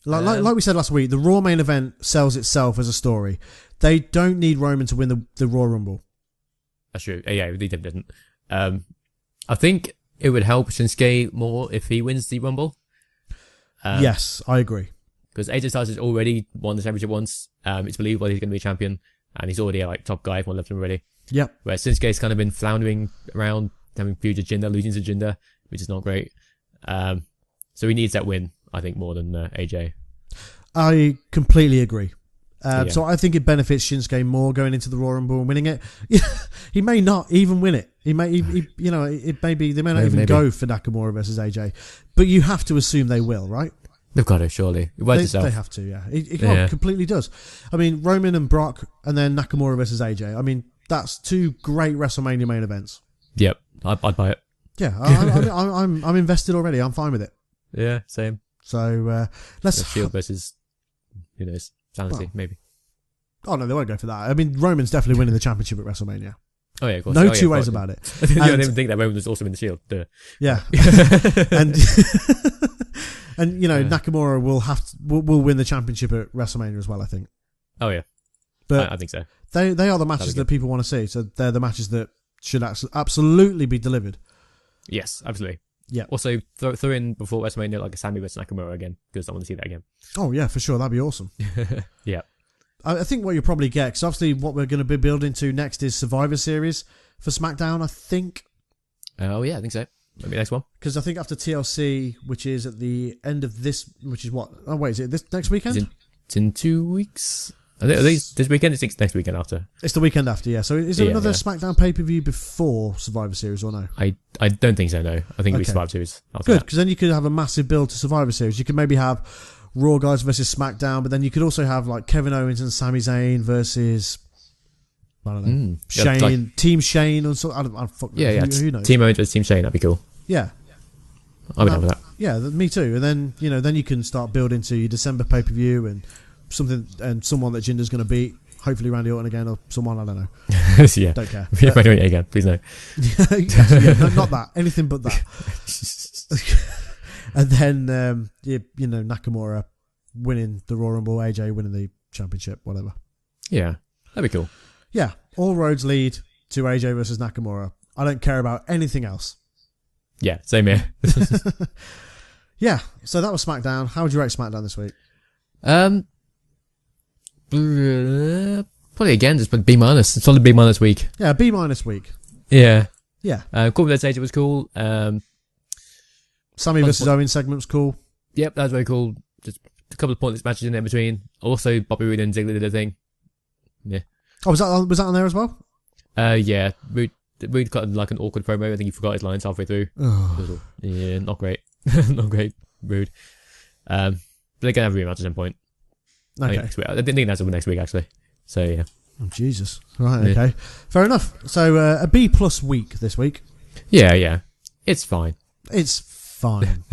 Like we said last week, the Raw main event sells itself as a story. They don't need Roman to win the Royal Rumble. That's true. Yeah, they didn't. I think it would help Shinsuke more if he wins the Rumble. Yes, I agree. Because AJ Styles has already won the championship once. It's believable he's going to be a champion, and he's already a top guy if one left him already. Yep. Where Shinsuke's kind of been floundering around, having feud with Jinder, losing to Jinder, which is not great. So he needs that win, I think, more than AJ. I completely agree. So I think it benefits Shinsuke more going into the Royal Rumble and winning it. He may not even win it. He may, it may be, they may not even go for Nakamura versus AJ. But you have to assume they will, right? They've got to, surely. It works itself. They have to, yeah. It completely does. I mean, Roman and Brock, and then Nakamura versus AJ. I mean, that's two great WrestleMania main events. Yep, I'd buy it. Yeah, I'm invested already. I'm fine with it. Yeah, same. So let's Shield versus, who knows, Sanity, maybe. Oh no, they won't go for that. I mean, Roman's definitely winning the championship at WrestleMania. Oh yeah, of course. No two ways about it. I didn't even think that Roman was also in the Shield. Duh. Yeah, and Nakamura will win the championship at WrestleMania as well. I think. Oh yeah, but I think so. They are the matches that people want to see. So they're the matches that should absolutely be delivered. Yes, absolutely. Yeah. Also, throw in before WrestleMania like a Sami versus Nakamura again, because I want to see that again. Oh yeah, for sure. That'd be awesome. Yeah. I think what you'll probably get, because obviously what we're going to be building to next is Survivor Series for SmackDown, I think. Oh yeah, I think so. maybe next one. Because I think after TLC, which is at the end of this, which is what? Oh wait, is it this next weekend? It's in 2 weeks. I think this weekend. It's next weekend after. It's the weekend after, yeah. So is there another SmackDown pay-per-view before Survivor Series or no? I don't think so. No, I think it'll be Survivor Series. Good, because then you could have a massive build to Survivor Series. You could maybe have Raw guys versus SmackDown, but then you could also have like Kevin Owens and Sami Zayn versus, I don't know, Shane, Team Shane, or something. I don't fuck. Yeah. Who knows? Team Owens versus Team Shane. That'd be cool. Yeah. I'd be down with that. Yeah, me too. And then then you can start building to your December pay-per-view and someone that Jinder's going to beat. Hopefully Randy Orton again or someone, I don't know. Yeah. Don't care. Randy Orton again, please no. No, not that. Anything but that. And then, Nakamura winning the Royal Rumble, AJ winning the championship, whatever. Yeah, that'd be cool. Yeah, all roads lead to AJ versus Nakamura. I don't care about anything else. Yeah, same here. Yeah, so that was SmackDown. How would you rate SmackDown this week? Probably again, just B-. Solid B- week. Yeah, B- week. Yeah. Yeah. Corbin vs. AJ was cool. Sami versus Owens segment was cool. Yep, that was very cool. Just a couple of pointless matches in there between. Also, Bobby Roode and Ziggler did a thing. Yeah. Oh, was that on there as well? Yeah. Roode cut like an awkward promo. I think he forgot his lines halfway through. Oh. Yeah, not great. Not great, Roode. But they're going to have a rematch at some point. Okay. I didn't think that's next week, actually. So, yeah. Oh, Jesus. Right, okay. Fair enough. So, a B+ week this week. Yeah. It's fine. It's fine.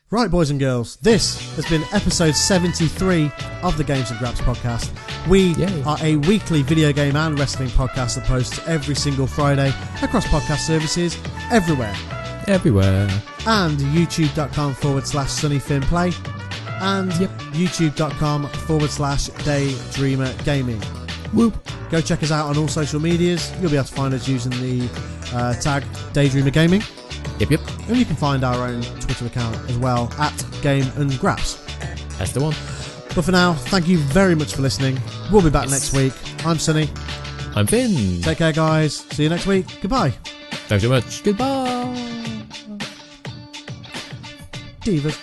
Right, boys and girls, this has been episode 73 of the Games and Graps podcast. We are a weekly video game and wrestling podcast that posts every single Friday across podcast services everywhere. And youtube.com/sunnyfinplay and youtube.com/daydreamer gaming. Whoop. Go check us out on all social medias. You'll be able to find us using the tag Daydreamer Gaming. Yep. And you can find our own Twitter account as well at Game and Graps. That's the one. But for now, thank you very much for listening. We'll be back next week. I'm Sunny. I'm Finn. Take care, guys. See you next week. Goodbye. Thanks so much. Goodbye. Divas.